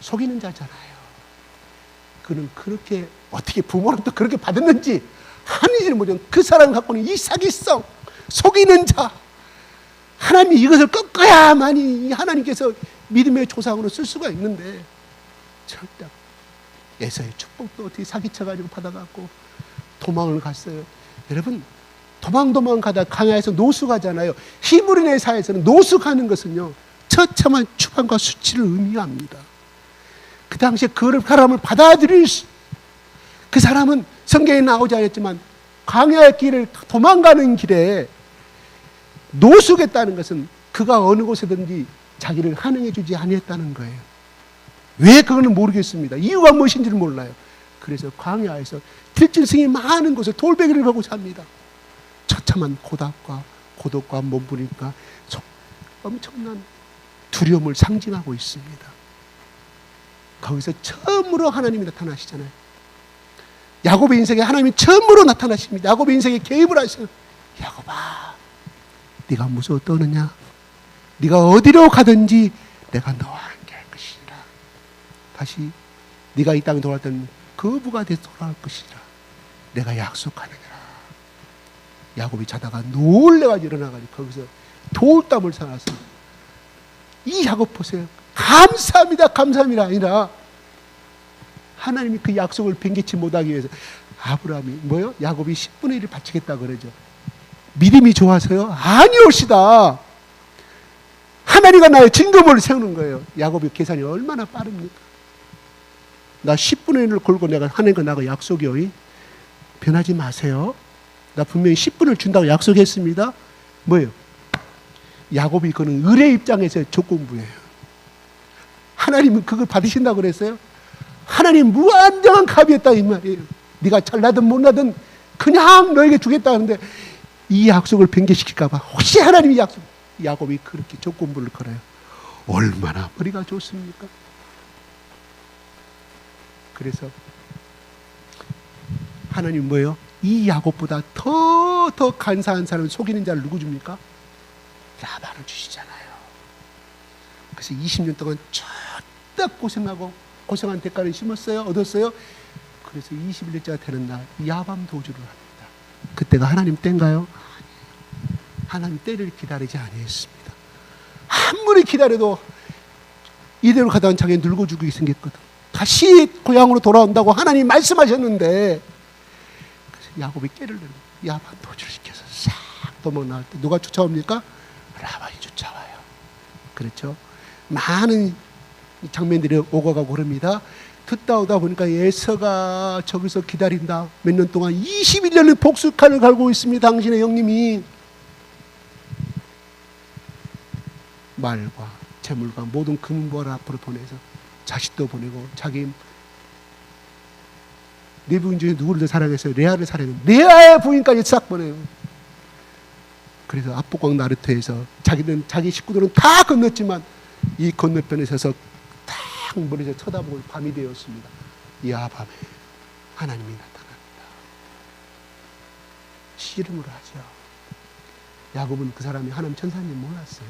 속이는 자잖아요. 그는 그렇게 어떻게 부모로부터 그렇게 받았는지 하는지를 모르는 그 사람이 갖고 있는 이 사기성, 속이는 자. 하나님이 이것을 꺾어야만이 하나님께서 믿음의 조상으로 쓸 수가 있는데 절대 에서의 축복도 어떻게 사기쳐가지고 받아갖고 도망을 갔어요. 여러분 도망 가다 강야에서 노숙하잖아요. 히브리인의 사회에서는 노숙하는 것은요 처참한 추방과 수치를 의미합니다. 그 당시에 그 사람을 받아들일 그 사람은 성경에 나오지 않았지만 광야의 길을 도망가는 길에 노숙했다는 것은 그가 어느 곳에든지 자기를 환영해 주지 아니했다는 거예요. 왜 그거는 모르겠습니다. 이유가 무엇인지를 몰라요. 그래서 광야에서 들짐승이 많은 곳에 돌베개를 하고 삽니다. 처참한 고독과 몸부림과 엄청난 두려움을 상징하고 있습니다. 거기서 처음으로 하나님이 나타나시잖아요. 야곱의 인생에 하나님이 처음으로 나타나십니다. 야곱의 인생에 개입을 하셔요. 야곱아, 네가 무서워 떠느냐? 네가 어디로 가든지 내가 너와 함께 할 것이라. 다시 네가 이 땅에 돌아올 때는 거부가 돼서 돌아올 것이라. 내가 약속하느니라. 야곱이 자다가 놀래가지고 일어나가지고 거기서 돌담을 사놔서 이 야곱 보세요. 감사합니다, 감사합니다 아니라 하나님이 그 약속을 변개치 못하기 위해서 아브라함이 뭐요? 야곱이 10분의 1을 바치겠다 그러죠. 믿음이 좋아서요? 아니옵시다. 하나님과 나의 증거물을 세우는 거예요. 야곱의 계산이 얼마나 빠릅니까? 나 10분의 1을 걸고 내가 하나님과 나가 약속이요. 변하지 마세요. 나 분명히 10분을 준다고 약속했습니다. 뭐예요? 야곱이 그는 을의 입장에서의 조건부예요. 하나님은 그걸 받으신다고 그랬어요? 하나님 무한정한 갑이었다 이 말이에요. 네가 잘나든 못나든 그냥 너에게 주겠다 하는데 이 약속을 변개시킬까 봐 혹시 하나님이 야곱이 그렇게 조건부를 걸어요. 얼마나 머리가 좋습니까? 그래서 하나님 뭐예요? 이 야곱보다 더 간사한 사람을 속이는 자를 누구 줍니까? 라반을 주시잖아요. 그래서 20년 동안 쫙 고생한 대가를 심었어요. 얻었어요. 그래서 21년째가 되는 날 야밤 도주를 합니다. 그때가 하나님 때인가요? 아니에요. 하나님 때를 기다리지 아니했습니다. 아무리 기다려도 이대로 가다가 자기 늙어 죽게 생겼거든. 다시 고향으로 돌아온다고 하나님 말씀하셨는데 그래서 야곱이 깨를 내는 야밤 도주를 시켜서 싹 도망나올 때 누가 쫓아옵니까? 라반이 쫓아와요. 그렇죠? 많은 장면들이 오고 가고 그럽니다. 듣다 오다 보니까 에서가 저기서 기다린다. 몇 년 동안 21년을 복수칸을 갈고 있습니다. 당신의 형님이 말과 재물과 모든 금은보화를 앞으로 보내서 자식도 보내고 자기 네 부인 중에 누구를 더 사랑했어요? 레아를 사랑했는데 레아의 부인까지 싹 보내요. 그래서 압복강 나르트에서 자기 식구들은 다 건넜지만 이 건너편에 서서 딱 멀리서 쳐다보고 밤이 되었습니다. 야밤에 하나님이 나타납니다. 씨름을 하죠. 야곱은 그 사람이 하나님 천사인지 몰랐어요.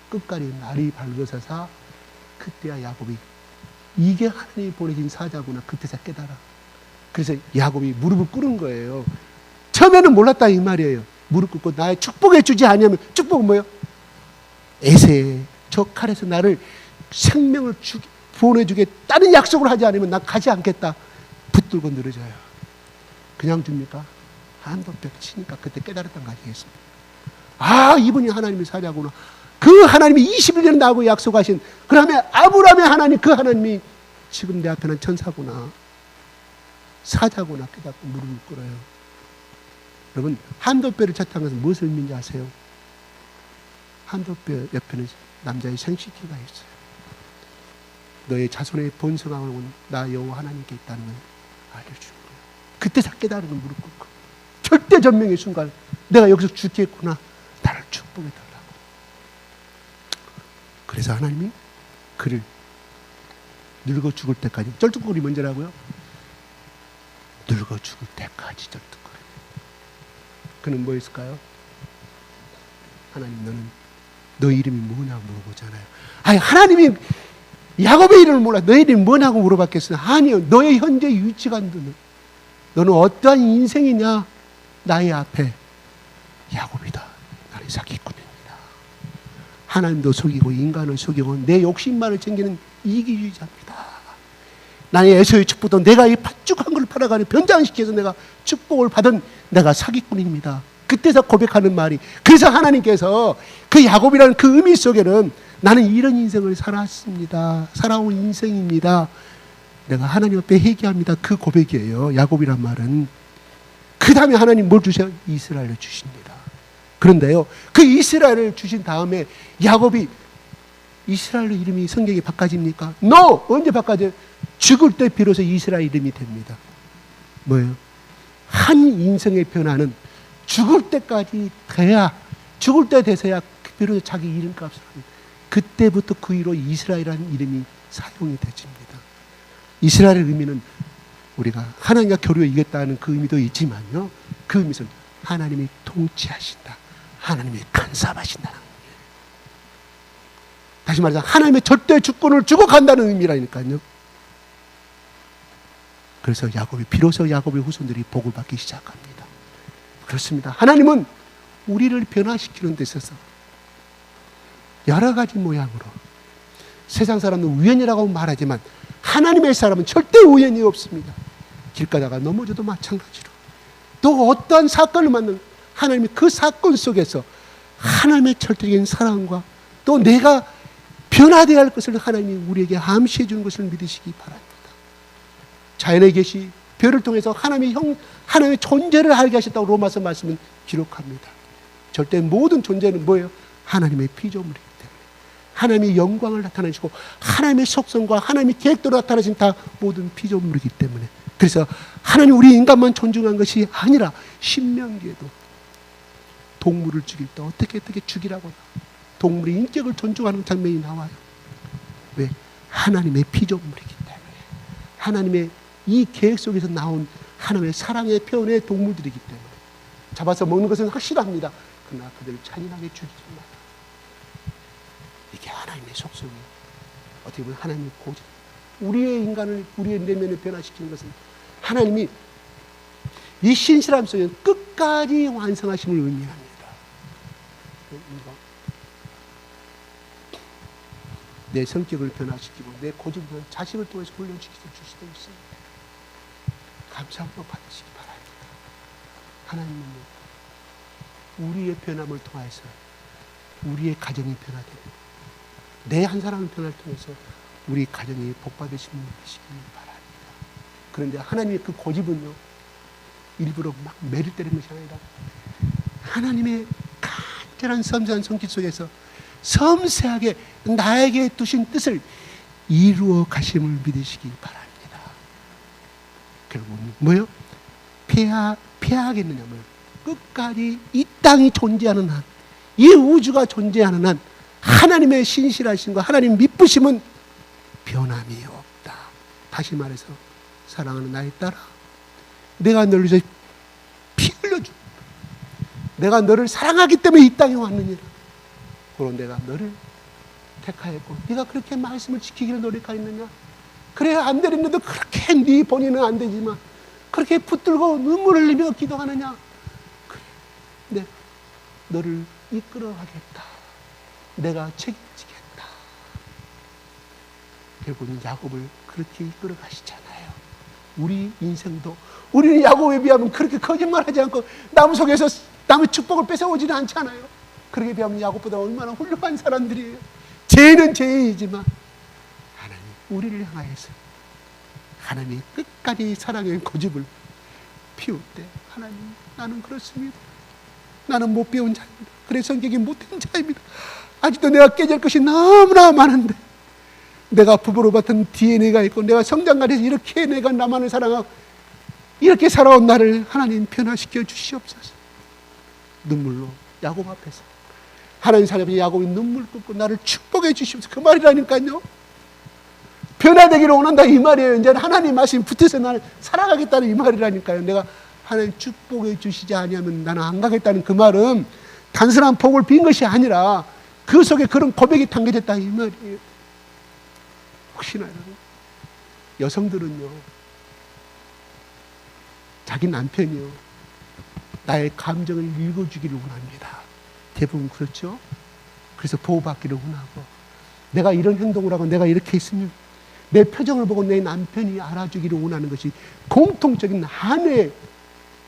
끝까지 날이 밝아서서 그때야 야곱이 이게 하나님이 보내신 사자구나 그때서 깨달아. 그래서 야곱이 무릎을 꿇은 거예요. 처음에는 몰랐다 이 말이에요. 무릎 꿇고 나의 축복해 주지 아니하면 축복은 뭐예요? 에세 저 칼에서 나를 생명을 보내주겠다는 약속을 하지 않으면 난 가지 않겠다. 붙들고 늘어져요. 그냥 줍니까? 한도벽 치니까 그때 깨달았던 거 아니겠습니까? 아 이분이 하나님의 사자구나. 그 하나님이 21년 나하고 약속하신 그러면 아브라함의 하나님 그 하나님이 지금 내 앞에 난 천사구나. 사자구나 깨닫고 무릎을 꿇어요. 여러분 한도뼈를 쳤다는 것은 무엇을 의미인지 아세요? 한도뼈 옆에는 남자의 생식기가 있어요. 너의 자손의 번성함은 나 여호와 하나님께 있다는 걸 알려주는 거예요. 그때 다 깨달은 걸 무릎 꿇고 절대전명의 순간 내가 여기서 죽겠구나. 나를 축복해달라고. 그래서 하나님이 그를 늙어 죽을 때까지 쩔뚝거리 뭔지라고요? 늙어 죽을 때까지 쩔뚝거리. 그는 뭐 했을까요? 하나님 너는 너 이름이 뭐냐고 물어보잖아요. 아니 하나님이 야곱의 이름을 몰라 너 이름이 뭐냐고 물어봤겠어요? 아니요. 너의 현재 위치가 너는 어떠한 인생이냐? 나의 앞에 야곱이다. 나는 사기꾼입니다. 하나님도 속이고 인간을 속이고 내 욕심만을 챙기는 이기주의자입니다. 나의 에서의 축복도 내가 이 팥죽한 걸 팔아가는 변장시켜서 내가 축복을 받은 내가 사기꾼입니다. 그때서 고백하는 말이 그래서 하나님께서 그 야곱이라는 그 의미 속에는 나는 이런 인생을 살았습니다. 살아온 인생입니다. 내가 하나님 앞에 회개합니다. 그 고백이에요. 야곱이란 말은. 그 다음에 하나님 뭘 주세요? 이스라엘을 주십니다. 그런데요, 그 이스라엘을 주신 다음에 야곱이 이스라엘 이름이 성경에 바꿔집니까? No! 언제 바꿔져요? 죽을 때 비로소 이스라엘 이름이 됩니다. 뭐예요? 한 인생의 변화는 죽을 때까지 돼야, 죽을 때 돼서야 비로소 자기 이름값을 합니다. 그때부터 그 이후로 이스라엘이라는 이름이 사용이 되집니다. 이스라엘의 의미는 우리가 하나님과 교류에 이겼다는 그 의미도 있지만요, 그 의미는 하나님이 통치하신다, 하나님이 간섭하신다는 의미예요. 다시 말해서 하나님의 절대 주권을 주고 간다는 의미라니까요. 그래서 비로소 야곱의 후손들이 복을 받기 시작합니다. 그렇습니다. 하나님은 우리를 변화시키는 데 있어서 여러 가지 모양으로, 세상 사람은 우연이라고 말하지만 하나님의 사람은 절대 우연이 없습니다. 길 가다가 넘어져도 마찬가지로, 또 어떠한 사건을 만나는 하나님이 그 사건 속에서 하나님의 절대적인 사랑과 또 내가 변화되어야 할 것을 하나님이 우리에게 암시해 주는 것을 믿으시기 바랍니다. 자연의 계시, 별을 통해서 하나님의 존재를 알게 하셨다고 로마서 말씀은 기록합니다. 절대 모든 존재는 뭐예요? 하나님의 피조물이기 때문에 하나님의 영광을 나타내시고 하나님의 속성과 하나님의 계획대로 나타내신 다 모든 피조물이기 때문에, 그래서 하나님 우리 인간만 존중한 것이 아니라 신명기에도 동물을 죽일 때 어떻게 죽이라고 동물의 인격을 존중하는 장면이 나와요. 왜? 하나님의 피조물이기 때문에, 하나님의 이 계획 속에서 나온 하나님의 사랑의 표현의 동물들이기 때문에 잡아서 먹는 것은 확실합니다. 그러나 그들을 잔인하게 죽이지 마라. 이게 하나님의 속성이에요. 어떻게 보면 하나님의 고집, 우리의 인간을, 우리의 내면을 변화시키는 것은 하나님이 이 신실함 속에 끝까지 완성하심을 의미합니다. 내 성격을 변화시키고 내 고집을 자식을 통해서 훈련시킬 수도 있습니다. 감사 한번 받으시기 바랍니다. 하나님은 우리의 변함을 통해서 우리의 가정이 변화됩니다. 내 한 사람의 변화를 통해서 우리 가정이 복받으시는 것이기 바랍니다. 그런데 하나님의 그 고집은요, 일부러 막 매를 때리는 것이 아니라 하나님의 간절한 섬세한 손길 속에서 섬세하게 나에게 두신 뜻을 이루어 가심을 믿으시기 바랍니다. 결국은 뭐요? 폐하겠느냐면 끝까지 이 땅이 존재하는 한, 이 우주가 존재하는 한 하나님의 신실하심과 하나님 미쁘심은 변함이 없다. 다시 말해서 사랑하는 나의 딸아, 내가 너를 위해서 피 흘려줘. 내가 너를 사랑하기 때문에 이 땅에 왔느니라. 그럼 내가 너를 택하였고 네가 그렇게 말씀을 지키기를 노력하였느냐? 그래 안 되는데도 그렇게 네 본인은 안 되지만 그렇게 붙들고 눈물을 흘리며 기도하느냐? 그래, 내가 너를 이끌어가겠다. 내가 책임지겠다. 결국은 야곱을 그렇게 이끌어 가시잖아요. 우리 인생도 우리는 야곱에 비하면 그렇게 거짓말하지 않고 남 속에서 남의 축복을 뺏어오지는 않잖아요. 그렇게 비하면 야곱보다 얼마나 훌륭한 사람들이에요. 죄는 죄이지만 하나님 우리를 향하여서 하나님이 끝까지 사랑의 고집을 피울 때 하나님 나는 그렇습니다. 나는 못 배운 자입니다. 그래서 성격이 못된 자입니다. 아직도 내가 깨질 것이 너무나 많은데 내가 부부로 같은 DNA가 있고 내가 성장가에서 이렇게 내가 나만을 사랑하고 이렇게 살아온 나를 하나님 변화시켜 주시옵소서. 눈물로 야곱 앞에서 하나님 사람이 야곱이 눈물 쏟고 나를 축복해 주시옵소서. 그 말이라니까요. 변화되기를 원한다 이 말이에요. 이제 하나님 말씀이 붙어서 나를 살아가겠다는 이 말이라니까요. 내가 하나님 축복해 주시지 아니하면 나는 안 가겠다는 그 말은 단순한 복을 빈 것이 아니라 그 속에 그런 고백이 담겨졌다 이 말이에요. 혹시나 여성들은요, 자기 남편이요 나의 감정을 읽어주기를 원합니다. 대부분 그렇죠. 그래서 보호받기를 원하고 내가 이런 행동을 하고 내가 이렇게 있으면 내 표정을 보고 내 남편이 알아주기를 원하는 것이 공통적인 아내의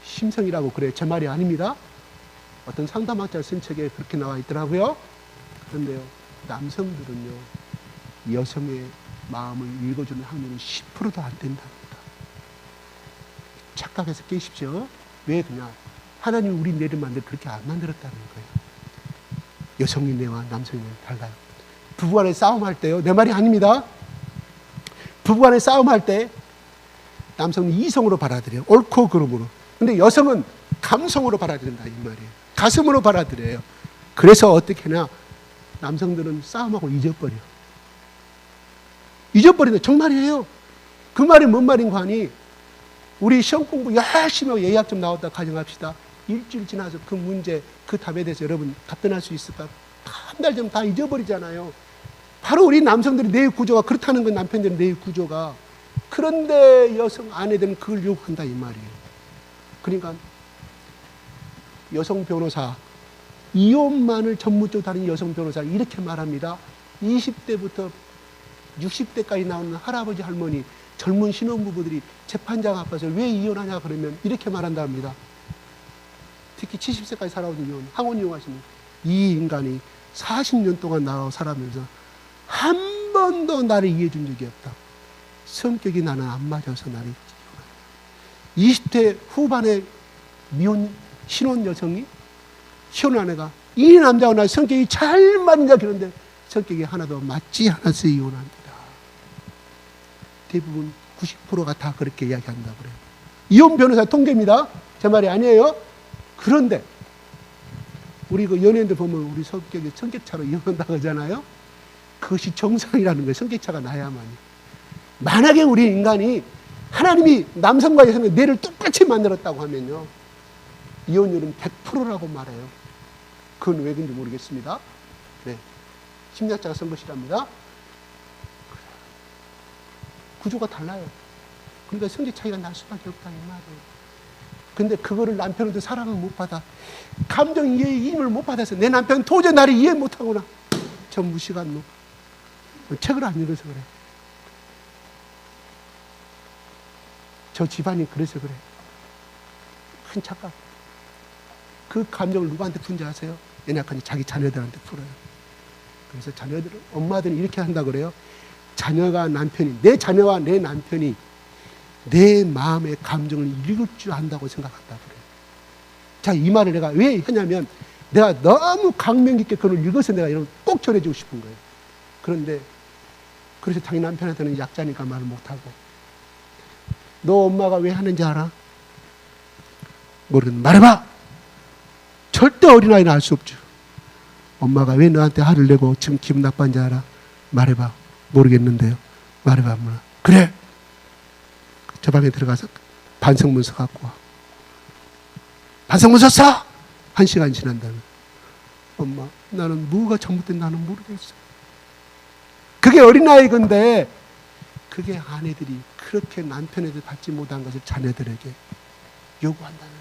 심성이라고 그래요. 제 말이 아닙니다. 어떤 상담학자 쓴 책에 그렇게 나와 있더라고요. 그런데요, 남성들은요 여성의 마음을 읽어주는 확률은 10%도 안 된답니다. 착각해서 깨십시오. 왜 그냥 하나님이 우리 뇌를 그렇게 안 만들었다는 거예요. 여성의 뇌와 남성의 뇌는 달라요. 부부간에 싸움할 때요, 내 말이 아닙니다. 부부간에 싸움할 때 남성은 이성으로 받아들여요. 옳고 그름으로. 근데 여성은 감성으로 받아들인다 이 말이에요. 가슴으로 받아들여요. 그래서 어떻게 하냐, 남성들은 싸움하고 잊어버린다. 정말이에요. 그 말이 뭔 말인가 하니, 우리 시험 공부 열심히 하고 예약점 나왔다 가정합시다. 일주일 지나서 그 문제, 그 답에 대해서 여러분 답변할 수 있을까? 한 달 전 다 잊어버리잖아요. 바로 우리 남성들의 뇌 구조가 그렇다는 건, 남편들의 뇌 구조가. 그런데 여성 아내들은 그걸 요구한다 이 말이에요. 그러니까 여성 변호사, 이혼만을 전문적으로 다루는 여성 변호사 이렇게 말합니다. 20대부터 60대까지 나오는 할아버지 할머니, 젊은 신혼부부들이 재판장 앞에서 왜 이혼하냐 그러면 이렇게 말한다 합니다. 특히 70세까지 살아오는 이혼, 항원 이용하시는 이 인간이 40년 동안 나하고 살아면서 한 번도 나를 이해해 준 적이 없다. 성격이 나는 안 맞아서 나를 이혼한다. 20대 후반에 미혼 신혼 여성이, 신혼 아내가 이 남자와 나 성격이 잘 맞냐 그런데 성격이 하나도 맞지 않아서 이혼합니다. 대부분 90%가 다 그렇게 이야기한다고 그래요. 이혼 변호사 통계입니다. 제 말이 아니에요. 그런데 우리 그 연예인들 보면 우리 성격이 성격차로 이혼한다고 하잖아요. 그것이 정상이라는 거예요. 성격차가 나야만이. 만약에 우리 인간이 하나님이 남성과 여성의 뇌를 똑같이 만들었다고 하면요, 이혼율은 100%라고 말해요. 그건 왜 그런지 모르겠습니다. 네. 심리학자가 쓴 것이랍니다. 구조가 달라요. 그러니까 성격 차이가 날 수밖에 없다 이 말이에요. 근데 그거를 남편한테 사랑을 못 받아, 감정 이해의 힘을 못 받아서 내 남편은 도저히 나를 이해 못하구나, 저 무식한 놈, 책을 안 읽어서 그래, 저 집안이 그래서 그래. 큰 착각. 그 감정을 누구한테 푼지 아세요? 연약한 자기 자녀들한테 풀어요. 그래서 자녀들은, 엄마들은 이렇게 한다 그래요. 자녀가 남편이, 내 자녀와 내 남편이 내 마음의 감정을 읽을 줄 안다고 생각한다 그래요. 자, 이 말을 내가 왜 하냐면, 내가 너무 강명 깊게 그걸 읽어서 내가 이런 꼭 전해주고 싶은 거예요. 그런데 그래서 자기 남편한테는 약자니까 말을 못하고. 너 엄마가 왜 하는지 알아? 모르겠는데 말해봐. 절대 어린아이는 알 수 없죠. 엄마가 왜 너한테 화를 내고 지금 기분 나빠한지 알아? 말해봐. 모르겠는데요. 말해봐. 엄마. 그래. 저 방에 들어가서 반성문서 갖고 와. 반성문서 써! 1시간 지난 다음에, 엄마, 나는 뭐가 잘못된 나는 모르겠어. 그게 어린아이 건데, 그게 아내들이 그렇게 남편에게 받지 못한 것을 자녀들에게 요구한다는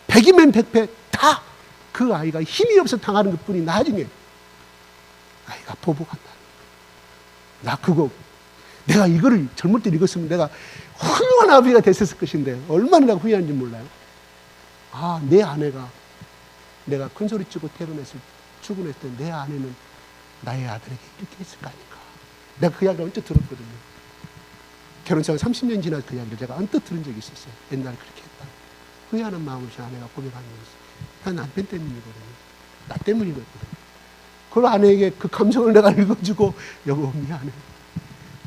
거예요. 100이면 100배 다 그 아이가 힘이 없어 당하는 것 뿐이 나중에 아이가 보복한다는 거예요. 나 그거, 내가 이거를 젊을 때 읽었으면 내가 훌륭한 아버지가 됐었을 것인데 얼마나 내가 후회하는지 몰라요. 아, 내 아내가, 내가 큰소리 치고 출근했을 때 내 아내는 나의 아들에게 이렇게 했을 거 아닌가. 내가 그 이야기를 언뜻 들었거든요. 결혼생활 30년 지나서 그 이야기를 제가 언뜻 들은 적이 있었어요. 옛날에 그렇게 했다. 후회하는 마음으로 아내가 고백하면서, 다 남편 때문이거든요. 나 때문이거든요. 그걸 아내에게 그 감정을 내가 읽어주고, 여보 미안해.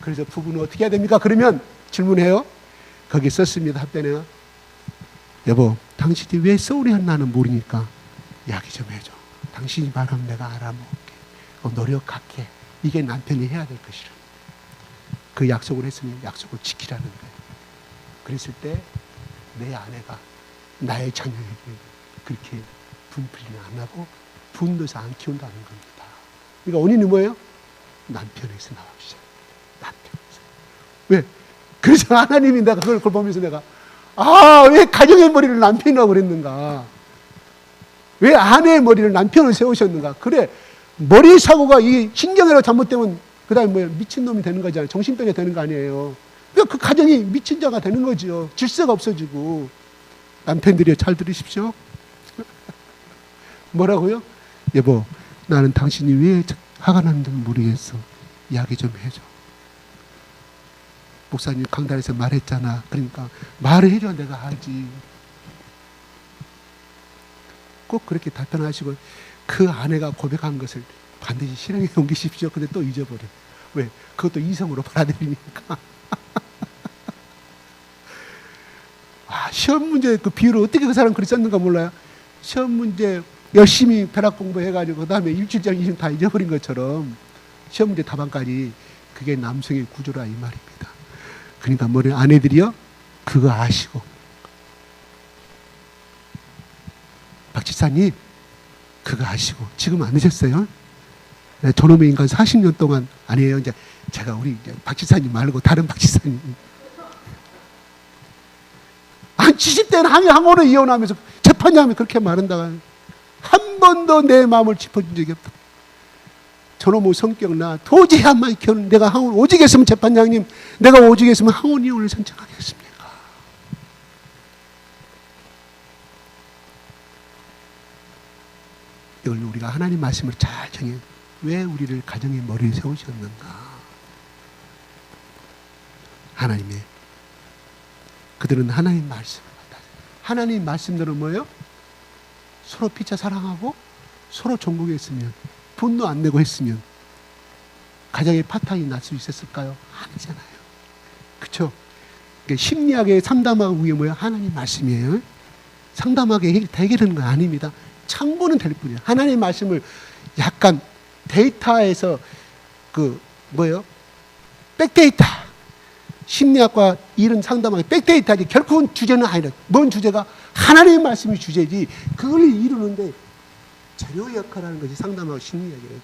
그래서 부부는 어떻게 해야 됩니까? 그러면 질문해요. 거기 썼습니다. 답변에요. 여보, 당신이 왜 소홀히 했나는 모르니까 이야기 좀 해줘. 당신이 말하면 내가 알아먹을게. 노력할게. 이게 남편이 해야 될 것이라. 그 약속을 했으니 약속을 지키라는 거예요. 그랬을 때 내 아내가 나의 자녀에게 그렇게 분풀이는 안 하고 분노해서 안 키운다는 겁니다. 그러니까 원인이 뭐예요? 남편에서 나오기 시작합니다. 남편에서. 왜? 그래서 하나님이 내가 그걸 보면서 내가, 왜 가정의 머리를 남편이라고 그랬는가? 왜 아내의 머리를 남편을 세우셨는가? 그래, 머리 사고가 이 신경이라고 잘못되면 그 다음에 뭐예요? 미친놈이 되는 거잖아요. 정신병이 되는 거 아니에요. 그러니까 그 가정이 미친 자가 되는 거죠. 질서가 없어지고. 남편들이요, 잘 들으십시오. 뭐라고요? 여보, 나는 당신이 왜 화가 나는지 모르겠어. 이야기 좀 해줘. 목사님 강단에서 말했잖아. 그러니까 말을 해줘 내가 하지. 꼭 그렇게 답변하시고 그 아내가 고백한 것을 반드시 실행에 옮기십시오. 근데 또 잊어버려. 왜? 그것도 이성으로 받아들이니까. 시험 문제 그 비유를 어떻게 그 사람 글이 썼는가 몰라요. 시험 문제 열심히 벼락 공부해가지고 그 다음에 일주일장 다 잊어버린 것처럼 시험 문제 답안까지 그게 남성의 구조라 이 말입니다. 그러니까 뭐래 아내들이요 그거 아시고 박 집사님 그거 아시고 지금 안 늦었어요? 네, 저놈의 인간 40년 동안 아니에요. 이제 제가 우리 이제 박 집사님 말고 다른 박 집사님 한 70대는 항원을 이혼하면서 재판장이 그렇게 말한다가 한 번도 내 마음을 짚어준 적이 없다. 저놈의 성격 나 도저히 한 마디 결혼 내가 항원 오직 했으면 재판장님 내가 오직 했으면 항원 이혼을 선택하겠습니까? 이걸 우리가 하나님 말씀을 잘 정해 왜 우리를 가정의 머리에 세우셨는가? 하나님의 그들은 하나님 말씀을 받아. 하나님 말씀대로 뭐예요? 서로 피차 사랑하고 서로 존경했으면 분노 안 내고 했으면 가정의 파탄이 날 수 있었을까요? 아니잖아요. 그렇죠? 심리학의 상담하고 그게 뭐예요? 하나님 말씀이에요. 상담하게 해결하는 건 아닙니다. 참고는 될 뿐이에요. 하나님 말씀을 약간 데이터에서 그 뭐예요? 백데이터 심리학과 이런 상담하기 백데이터지 결국은 주제는 아니라 뭔 주제가 하나님의 말씀이 주제지 그걸 이루는데 자료 역할하는 것이 상담하고 심리학이에요.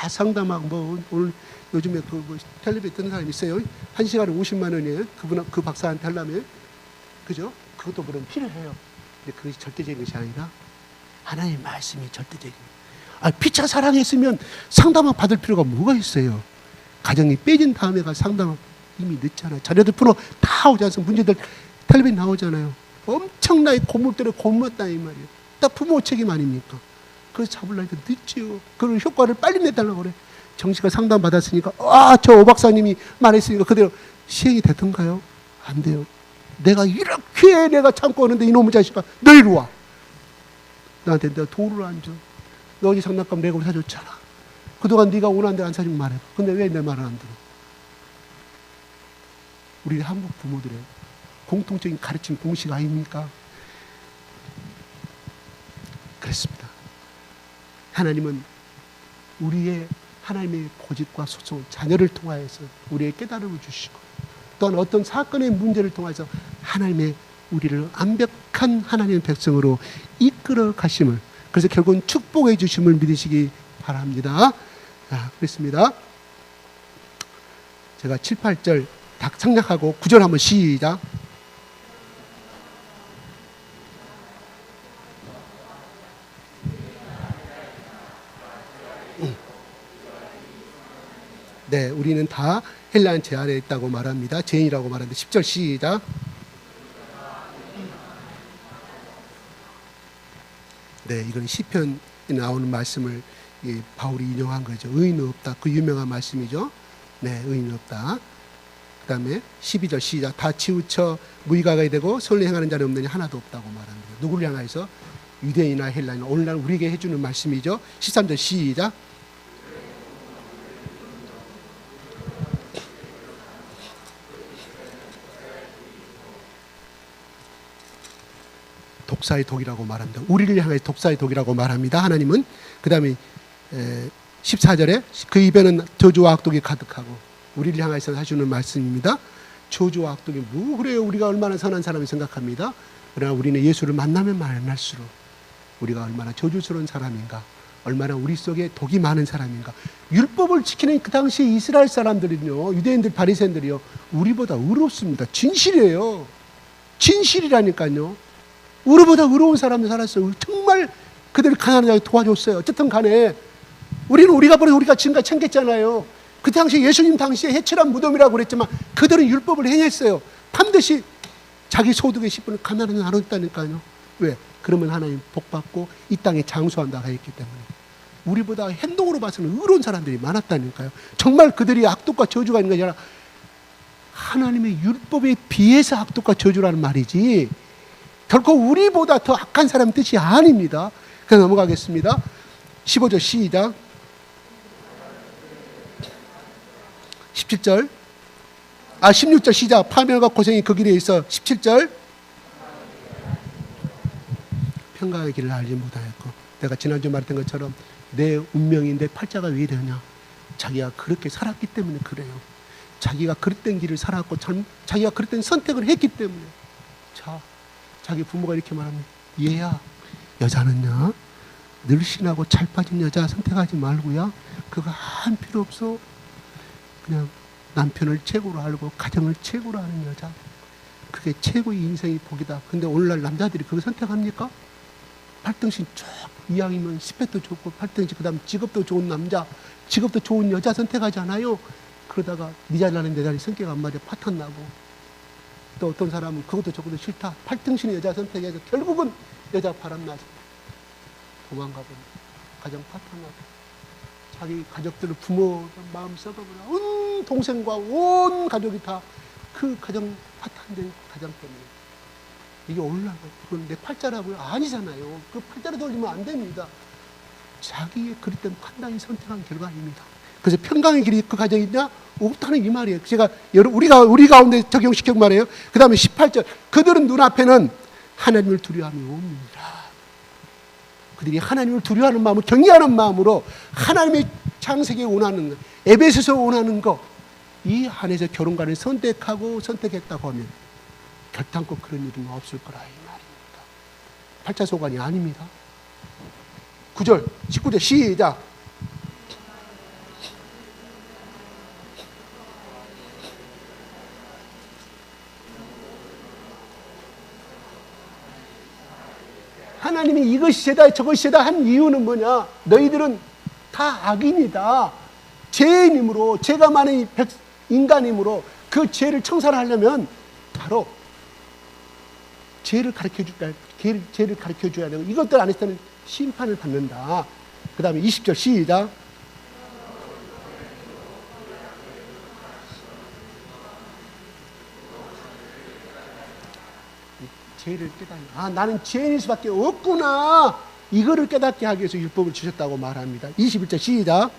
상담하고 뭐 오늘 요즘에 그 뭐 텔레비에 뜨는 사람 있어요. 1시간에 50만 원이에요. 그 박사한테 하려면 그죠? 그것도 물론 필요해요. 근데 그것이 절대적인 것이 아니라 하나님의 말씀이 절대적인. 피차 사랑했으면 상담을 받을 필요가 뭐가 있어요? 가정이 빼진 다음에 가 상담을 이미 늦잖아요. 자녀들 프로 다 오지 않습니까? 문제들 텔레비전 나오잖아요. 엄청나게 고물들을 고물었다 이 말이에요. 딱 부모 책임 아닙니까? 그래서 잡으려니까 늦지요. 그런 효과를 빨리 내달라고 그래. 정씨가 상담 받았으니까 저 오 박사님이 말했으니까 그대로 시행이 됐던가요? 안 돼요. 내가 이렇게 내가 참고 오는데 이놈의 자식아 너 이리 와. 나한테 내가 돈을 안 줘. 너 어제 장난감 내가 사줬잖아. 그동안 네가 원하는데 안 사주면 말해봐. 근데 왜 내 말을 안 들어? 우리 한국 부모들의 공통적인 가르침 공식 아닙니까? 그렇습니다. 하나님은 우리의 하나님의 고집과 소송, 자녀를 통하여서 우리의 깨달음을 주시고 또한 어떤 사건의 문제를 통해서 하나님의 우리를 완벽한 하나님의 백성으로 이끌어 가심을 그래서 결국은 축복해 주심을 믿으시기 바랍니다. 그렇습니다. 제가 7, 8절 다 생략하고 9절 한번 시작. 네, 우리는 다 헬라인 제 아래에 있다고 말합니다. 죄인이라고 말하는데 10절 시작. 네, 이건 시편에 나오는 말씀을 바울이 인용한 거죠. 의인은 없다. 그 유명한 말씀이죠. 네, 의인은 없다. 그 다음에 12절 시작. 다 치우쳐 무의가가 되고 선을 행하는 자는 없느니 하나도 없다고 말합니다. 누구를 향해서? 유대인이나 헬라인. 오늘날 우리에게 해주는 말씀이죠. 13절 시작. 독사의 독이라고 말합니다. 우리를 향해 독사의 독이라고 말합니다. 하나님은. 그 다음에 14절에 그 입에는 저주와 악독이 가득하고 우리를 향해서 하시는 말씀입니다. 저주와 악독이 뭐 그래요? 우리가 얼마나 선한 사람을 생각합니다. 그러나 우리는 예수를 만나면 만날수록 우리가 얼마나 저주스러운 사람인가, 얼마나 우리 속에 독이 많은 사람인가. 율법을 지키는 그 당시 이스라엘 사람들은요, 유대인들 바리새인들이요, 우리보다 의롭습니다. 진실이에요. 진실이라니까요. 우리보다 의로운 사람들 살았어요. 정말 그들을 가난한 자를 도와줬어요. 어쨌든 간에 우리는 우리가 버려 우리가 지금까지 챙겼잖아요. 그 당시 예수님 당시에 해칠한 무덤이라고 그랬지만 그들은 율법을 행했어요. 반드시 자기 소득의 10분을 가난한 자를 나눴다니까요. 왜? 그러면 하나님 복받고 이 땅에 장수한다고 했기 때문에. 우리보다 행동으로 봐서는 의로운 사람들이 많았다니까요. 정말 그들이 악독과 저주가 있는 게 아니라 하나님의 율법에 비해서 악독과 저주라는 말이지 결코 우리보다 더 악한 사람 뜻이 아닙니다. 그래서 넘어가겠습니다. 15절 시작. 16절 시작. 파멸과 고생이 그 길에 있어. 17절 평강의 길을 알지 못하였고, 내가 지난주 말했던 것처럼 내 운명인데 팔자가 왜 이러냐? 자기가 그렇게 살았기 때문에 그래요. 자기가 그릇된 길을 살았고 자기가 그릇된 선택을 했기 때문에. 자, 자기 부모가 이렇게 말합니다. 얘야, 여자는요 늘씬하고 잘 빠진 여자 선택하지 말고야. 그거 한 필요 없어. 그냥 남편을 최고로 알고 가정을 최고로 아는 여자, 그게 최고의 인생의 복이다. 근데 오늘날 남자들이 그걸 선택합니까? 팔등신 쭉 이왕이면 스펙도 좋고 팔등신, 그 다음 직업도 좋은 남자, 직업도 좋은 여자 선택하잖아요. 그러다가 니 잘나는 내 자리 성격 안 맞아 파탄 나고, 또 어떤 사람은 그것도 저것도 싫다 팔등신의 여자 선택해서 결국은 여자 바람나서 도망가버려. 가정 파탄 나고 자기 가족들을 부모 마음 썩어버려. 온 동생과 온 가족이 다 그 가정 파탄된 가정 때문에. 이게 오늘날 그건 내 팔자라고요? 아니잖아요. 그 팔자로 돌리면 안 됩니다. 자기의 그릇된 판단이 선택한 결과입니다. 그래서 평강의 길이 그 가정이 있냐? 없다는 이 말이에요. 제가 우리 가운데 적용시켜 말해요. 그 다음에 18절 그들은 눈앞에는 하나님을 두려워함이 옵니다. 그들이 하나님을 두려워하는 마음으로, 경외하는 마음으로 하나님의 창세기에 원하는 것, 에베소서 원하는 것, 이 안에서 결혼관을 선택했다고 하면 결단코 그런 일은 없을 거라 이 말입니다. 팔자소관이 아닙니다. 9절, 19절 시작. 하나님이 이것이 죄다 저것이 죄다 한 이유는 뭐냐? 너희들은 다 악인이다. 죄인이므로, 죄가 많은 인간이므로 그 죄를 청산하려면 바로 죄를 가르쳐줘야 되고, 이것들 안에서는 심판을 받는다. 그 다음에 20절 시작. 죄를 깨닫는, 나는 죄인일 수밖에 없구나, 이거를 깨닫게 하기 위해서 율법을 주셨다고 말합니다. 21절 시작.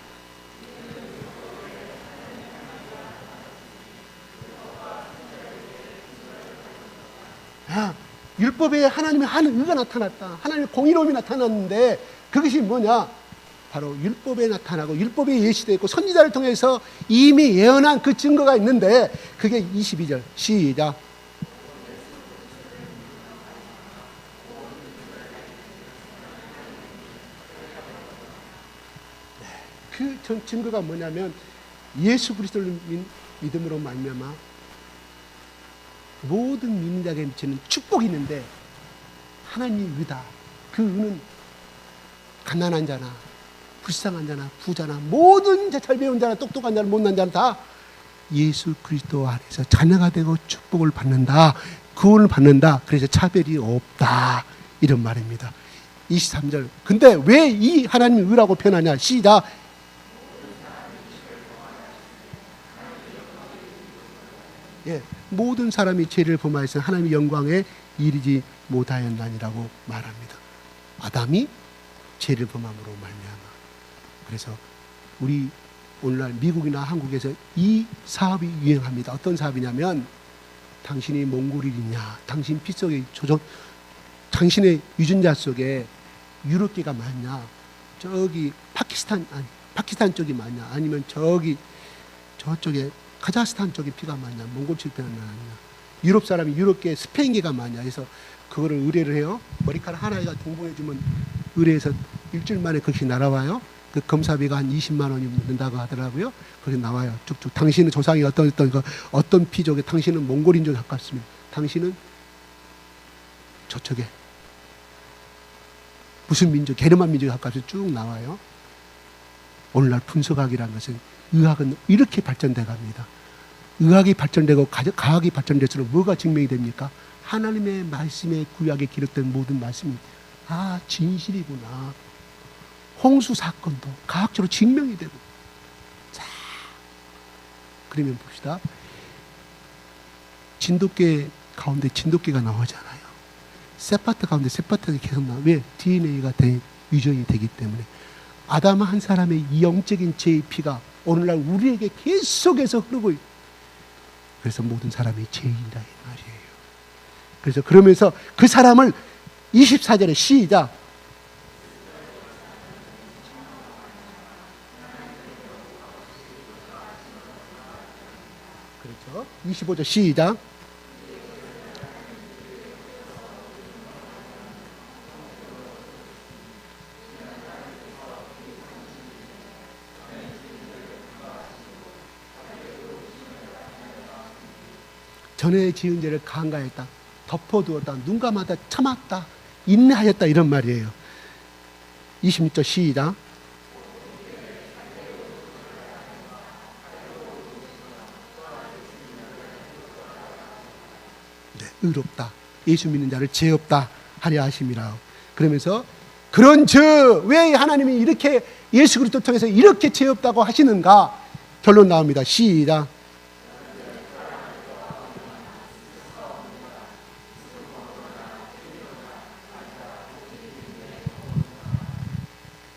율법에 하나님의 한 의가 나타났다. 하나님의 공의로움이 나타났는데 그것이 뭐냐? 바로 율법에 나타나고 율법에 예시되어 있고 선지자를 통해서 이미 예언한 그 증거가 있는데, 그게 22절 시작. 그 증거가 뭐냐면 예수 그리스도를 믿음으로 말미암아 모든 믿는 자에게 미치는 축복이 있는데, 하나님의 의다. 그 의는 가난한 자나 불쌍한 자나 부자나 모든 잘 배운 자나 똑똑한 자나 못난 자나 다 예수 그리스도 안에서 자녀가 되고 축복을 받는다. 구원을 받는다. 그래서 차별이 없다. 이런 말입니다. 23절. 근데 왜 이 하나님의 의라고 표현하냐? 시작. 모든 사람이 죄를 범하여서 하나님의 영광에 이르지 못하였나니라고 말합니다. 아담이 죄를 범함으로 말미암아. 그래서 우리 오늘날 미국이나 한국에서 이 사업이 유행합니다. 어떤 사업이냐면, 당신이 몽골인이냐, 당신 피 속에 당신의 유전자 속에 유럽계가 많냐, 저기 파키스탄 쪽이 많냐, 아니면 저쪽에 카자흐스탄 쪽에 피가 많냐, 몽골 칠피가 많냐, 유럽 사람이 유럽계 스페인계가 많냐 해서 그거를 의뢰를 해요. 머리카락 하나가 동봉해주면 의뢰해서 일주일 만에 그것이 날아와요. 그 검사비가 한 20만 원이 든다고 하더라고요. 그렇게 나와요. 쭉쭉. 당신은 조상이 어떤 피족에, 당신은 몽골인종에 가깝습니다. 당신은 저쪽에 무슨 민족, 게르만 민족에 가깝습니다. 쭉 나와요. 오늘날 분석학이라는 것은, 의학은 이렇게 발전돼 갑니다. 의학이 발전되고 과학이 발전될수록 뭐가 증명이 됩니까? 하나님의 말씀에 구약에 기록된 모든 말씀이 진실이구나. 홍수 사건도 과학적으로 증명이 되고. 자, 그러면 봅시다. 진돗개 가운데 진돗개가 나오잖아요. 세파트 가운데 세파트가 계속 나와요. 왜? DNA가 유전이 되기 때문에. 아담 한 사람의 이 영적인 죄의 피가 오늘날 우리에게 계속해서 흐르고 있어요. 그래서 모든 사람이 죄인이라 이 말이에요. 그래서 그러면서 그 사람을 24절에 시작. 그렇죠. 25절 시작. 전에 지은 죄를 간과했다, 덮어두었다, 눈 감았다, 참았다, 인내하였다 이런 말이에요. 26절 시작. 네, 의롭다, 예수 믿는 자를 죄 없다 하려 하심이라. 그러면서 그런 왜 하나님이 이렇게 예수 그리스도 통해서 이렇게 죄 없다고 하시는가? 결론 나옵니다. 시작.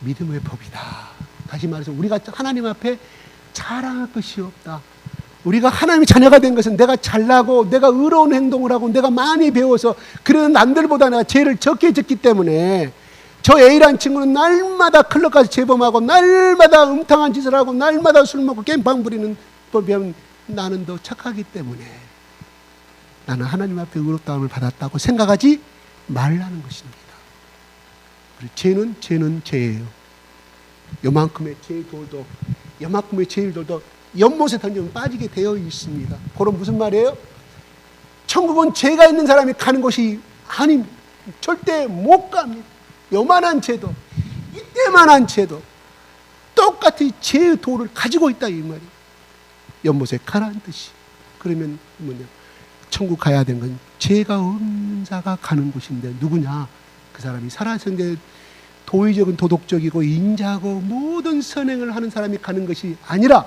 믿음의 법이다. 다시 말해서 우리가 하나님 앞에 자랑할 것이 없다. 우리가 하나님의 자녀가 된 것은 내가 잘나고 내가 의로운 행동을 하고 내가 많이 배워서 그런 남들보다 내가 죄를 적게 졌기 때문에 저 A라는 친구는 날마다 클럽 가서 재범하고 날마다 음탕한 짓을 하고 날마다 술 먹고 깽판 부리는 법이면 나는 더 착하기 때문에 나는 하나님 앞에 의롭다함을 받았다고 생각하지 말라는 것입니다. 죄는 죄예요. 요만큼의 죄의 돌도 연못에 던지면 빠지게 되어 있습니다. 그럼 무슨 말이에요? 천국은 죄가 있는 사람이 가는 곳이 아닙니다. 절대 못 갑니다. 요만한 죄도 이때만한 죄도 똑같이 죄의 돌을 가지고 있다 이 말이에요. 연못에 가라는 뜻이. 그러면 천국 가야 되는 건 죄가 없는 자가 가는 곳인데 누구냐? 그 사람이 살아있는데 도의적인 도덕적이고 인자하고 모든 선행을 하는 사람이 가는 것이 아니라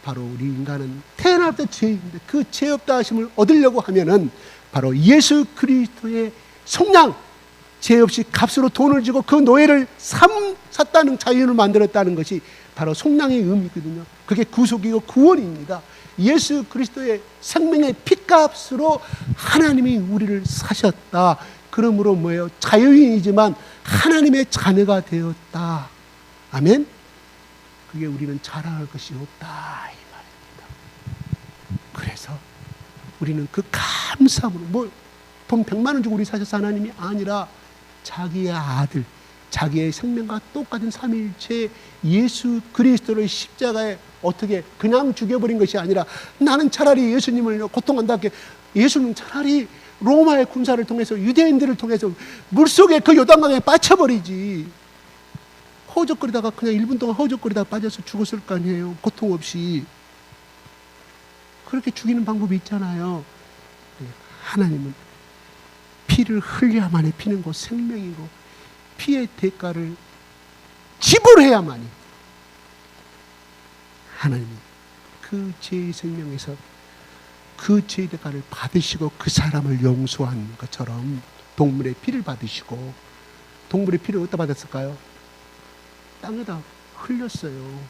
바로 우리 인간은 태어날 때 죄인데 그 죄 없다 하심을 얻으려고 하면은 바로 예수 그리스도의 속량, 죄 없이 값으로 돈을 주고 그 노예를 샀다는 자유를 만들었다는 것이 바로 속량의 의미거든요. 그게 구속이고 구원입니다. 예수 그리스도의 생명의 피값으로 하나님이 우리를 사셨다. 그러므로 뭐예요? 자유인이지만 하나님의 자녀가 되었다. 아멘? 그게 우리는 자랑할 것이 없다 이 말입니다. 그래서 우리는 그 감사함으로 돈 100만 원 주고 우리 사셔서 하나님이 아니라 자기의 아들, 자기의 생명과 똑같은 삼위일체 예수 그리스도를 십자가에 어떻게 그냥 죽여버린 것이 아니라 나는 차라리 예수님을 고통한다. 예수는 차라리 로마의 군사를 통해서 유대인들을 통해서 물속에 그 요단강에 빠쳐버리지. 허우적거리다가 그냥 1분 동안 허우적거리다가 빠져서 죽었을 거 아니에요. 고통 없이. 그렇게 죽이는 방법이 있잖아요. 하나님은 피를 흘려야만이 피는 것 생명이고 피의 대가를 지불해야만이 하나님이 그 죄의 생명에서 그 죄의 대가를 받으시고 그 사람을 용서한 것처럼 동물의 피를 받으시고, 동물의 피를 어디다 받았을까요? 땅에다 흘렸어요.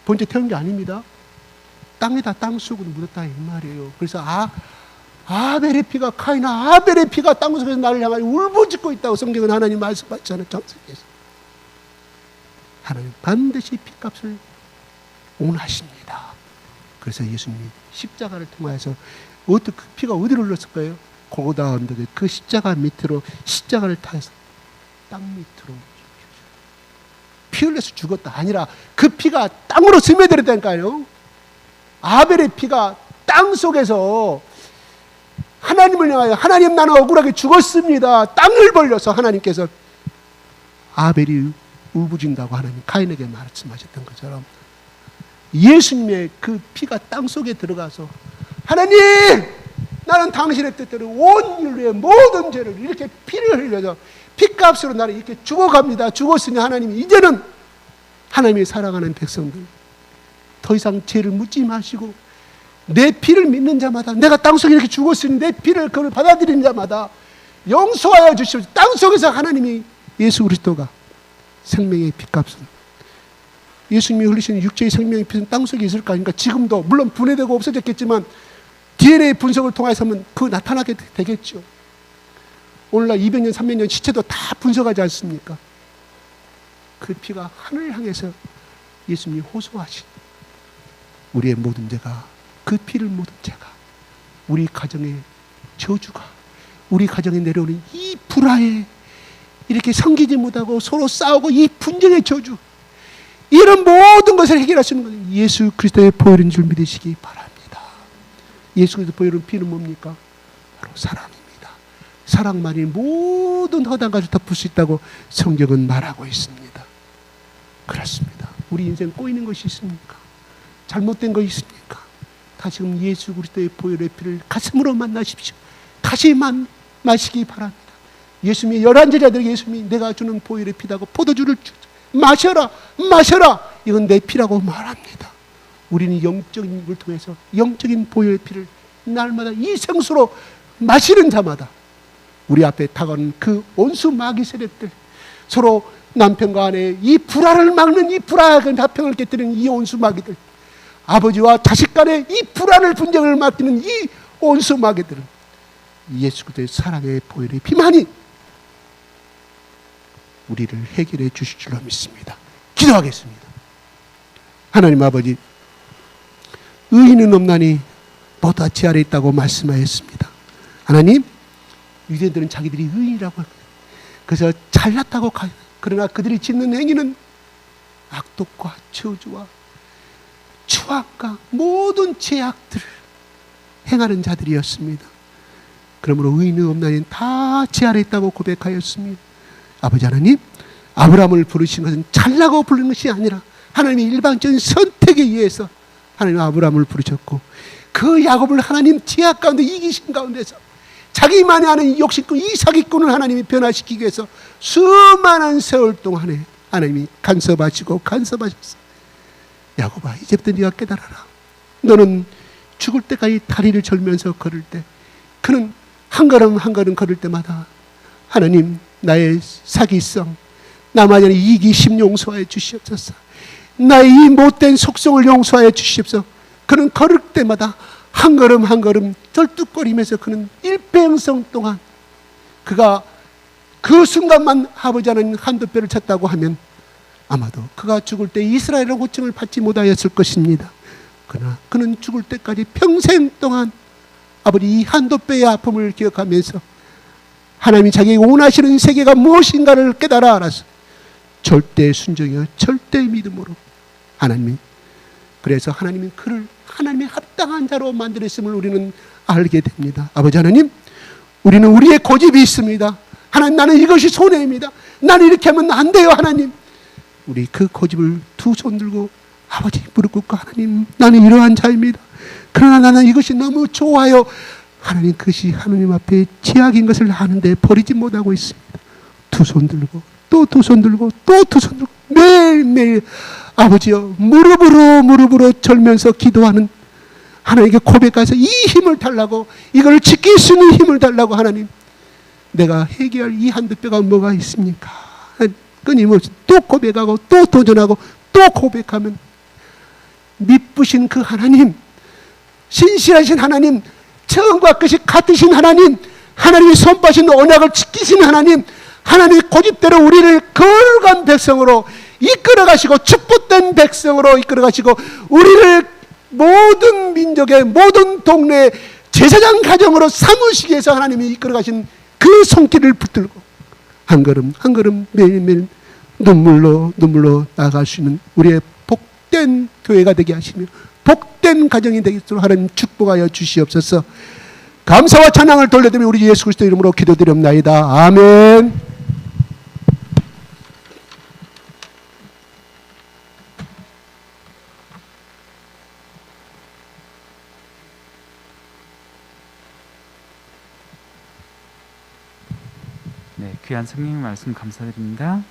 번째 태운 게 아닙니다. 땅에다 땅속으로 묻었다 이 말이에요. 그래서 아벨의 피가 카인아 아벨의 피가 땅속에서 나를 향하여 울부짖고 있다고 성경은 하나님 말씀하셨잖아요. 창세기에서. 하나님 반드시 피값을 원하십니다. 그래서 예수님이 십자가를 통하여서 어떻게 그 피가 어디로 흘렀을 거예요? 고고다 언덕에 그 십자가 밑으로 십자가를 타서 땅 밑으로 피 흘려서 죽었다 아니라 그 피가 땅으로 스며들었다니까요. 아벨의 피가 땅 속에서 하나님을 향하여 하나님 나는 억울하게 죽었습니다. 땅을 벌려서 하나님께서 아벨이 울부짖는다고 하나님 카인에게 말씀하셨던 것처럼 예수님의 그 피가 땅 속에 들어가서 하나님 나는 당신의 뜻대로 온 인류의 모든 죄를 이렇게 피를 흘려서 피값으로 나를 이렇게 죽어갑니다. 죽었으니 하나님이 이제는 하나님이 사랑하는 백성들 더 이상 죄를 묻지 마시고 내 피를 믿는 자마다, 내가 땅속에 이렇게 죽었으니 내 피를 그걸 받아들이는 자마다 용서하여 주시옵소서. 땅속에서 하나님이 예수 그리스도가 생명의 피값은, 예수님이 흘리신 육체의 생명의 피는 땅속에 있을 거 아닙니까? 지금도 물론 분해되고 없어졌겠지만 DNA 분석을 통해서는 그 나타나게 되겠죠. 오늘날 200년 300년 시체도 다 분석하지 않습니까? 그 피가 하늘을 향해서 예수님이 호소하신 우리의 모든 죄가, 그 피를 모든 죄가, 우리 가정의 저주가, 우리 가정에 내려오는 이 불화에, 이렇게 섬기지 못하고 서로 싸우고 이 분쟁의 저주, 이런 모든 것을 해결할 수 있는 것은 예수 그리스도의 보혈인 줄 믿으시기 바랍니다. 예수 그리스도 보혈은 피는 뭡니까? 바로 사랑입니다. 사랑만이 모든 허다한 것을 덮을 수 있다고 성경은 말하고 있습니다. 그렇습니다. 우리 인생 꼬이는 것이 있습니까? 잘못된 것이 있습니까? 다시금 예수 그리스도의 보혈의 피를 가슴으로 만나십시오. 다시 마시기 바랍니다. 예수님이 11제자들에게 예수님이 내가 주는 보혈의 피다고 포도주를 마셔라, 마셔라, 이건 내 피라고 말합니다. 우리는 영적인 걸 통해서 영적인 보혈의 피를 날마다 이 생수로 마시는 자마다 우리 앞에 다가오는 그 온수 마귀 세력들, 서로 남편과 아내의 이 불화를 막는 이 불화의 화평을 깨뜨리는 이 온수 마귀들, 아버지와 자식 간의 이 불안을 분쟁을 맡기는 이 온수 마귀들은 예수 그리스도의 사랑의 보혈의 피만이 우리를 해결해 주실 줄로 믿습니다. 기도하겠습니다. 하나님 아버지, 의인은 없나니 모두 제 아래 있다고 말씀하였습니다. 하나님, 유대인들은 자기들이 의인이라고 합니다. 그래서 잘났다고 가요. 그러나 그들이 짓는 행위는 악독과 저주와 추악과 모든 죄악들을 행하는 자들이었습니다. 그러므로 의인은 없나니 다 제 아래 있다고 고백하였습니다. 아버지 하나님, 아브라함을 부르신 것은 잘나고 부르는 것이 아니라 하나님의 일방적인 선택에 의해서 하나님 아브라함을 부르셨고, 그 야곱을 하나님 죄악 가운데 이기신 가운데서 자기만이 아는 욕심꾼 이 사기꾼을 하나님이 변화시키기 위해서 수많은 세월 동안에 하나님이 간섭하시고 간섭하셨어. 야곱아, 이제부터 네가 깨달아라. 너는 죽을 때까지 다리를 절면서 걸을 때, 그는 한 걸음 한 걸음 걸을 때마다 하나님 나의 사기성, 나만의 이기심 용서하여 주시옵소서. 나의 이 못된 속성을 용서하여 주시옵소서. 그는 걸을 때마다 한 걸음 한 걸음 절뚝거리면서 그는 일평생 동안, 그가 그 순간만 아버지 하나님 한두 뼈를 쳤다고 하면 아마도 그가 죽을 때 이스라엘의 호칭을 받지 못하였을 것입니다. 그러나 그는 죽을 때까지 평생 동안 아버지 이 한두 뼈의 아픔을 기억하면서 하나님이 자기에게 원하시는 세계가 무엇인가를 깨달아 알아서 절대 순종이요 절대 믿음으로 하나님이, 그래서 하나님이 그를 하나님의 합당한 자로 만들었음을 우리는 알게 됩니다. 아버지 하나님, 우리는 우리의 고집이 있습니다. 하나님, 나는 이것이 손해입니다. 나는 이렇게 하면 안 돼요. 하나님, 우리 그 고집을 두 손 들고 아버지 무릎 꿇고, 하나님, 나는 이러한 자입니다. 그러나 나는 이것이 너무 좋아요. 하나님, 그것이 하나님 앞에 죄악인 것을 아는데 버리지 못하고 있습니다. 두 손 들고 또 두 손 들고 또 두 손 들고 매일매일 아버지여 무릎으로 절면서 기도하는 하나님께 고백해서 이 힘을 달라고, 이걸 지킬 수 있는 힘을 달라고. 하나님, 내가 해결할 이 한두 뼈가 뭐가 있습니까? 끊임없이 또 고백하고 또 도전하고 또 고백하면 미쁘신 그 하나님, 신실하신 하나님, 처음과 끝이 같으신 하나님, 하나님의 손바신 언약을 지키신 하나님, 하나님의 고집대로 우리를 거룩한 백성으로 이끌어가시고 축복된 백성으로 이끌어가시고 우리를 모든 민족의 모든 동네 제사장 가정으로 삼으시기 위해서 하나님이 이끌어가신 그 손길을 붙들고 한 걸음 한 걸음 매일매일 눈물로 나아갈 수 있는 우리의 복된 교회가 되게 하시며 복된 가정이 되겠도록 하나님 축복하여 주시옵소서. 감사와 찬양을 돌려드리며 우리 예수 그리스도 이름으로 기도드립나이다. 아멘. 네, 귀한 성령의 말씀 감사드립니다.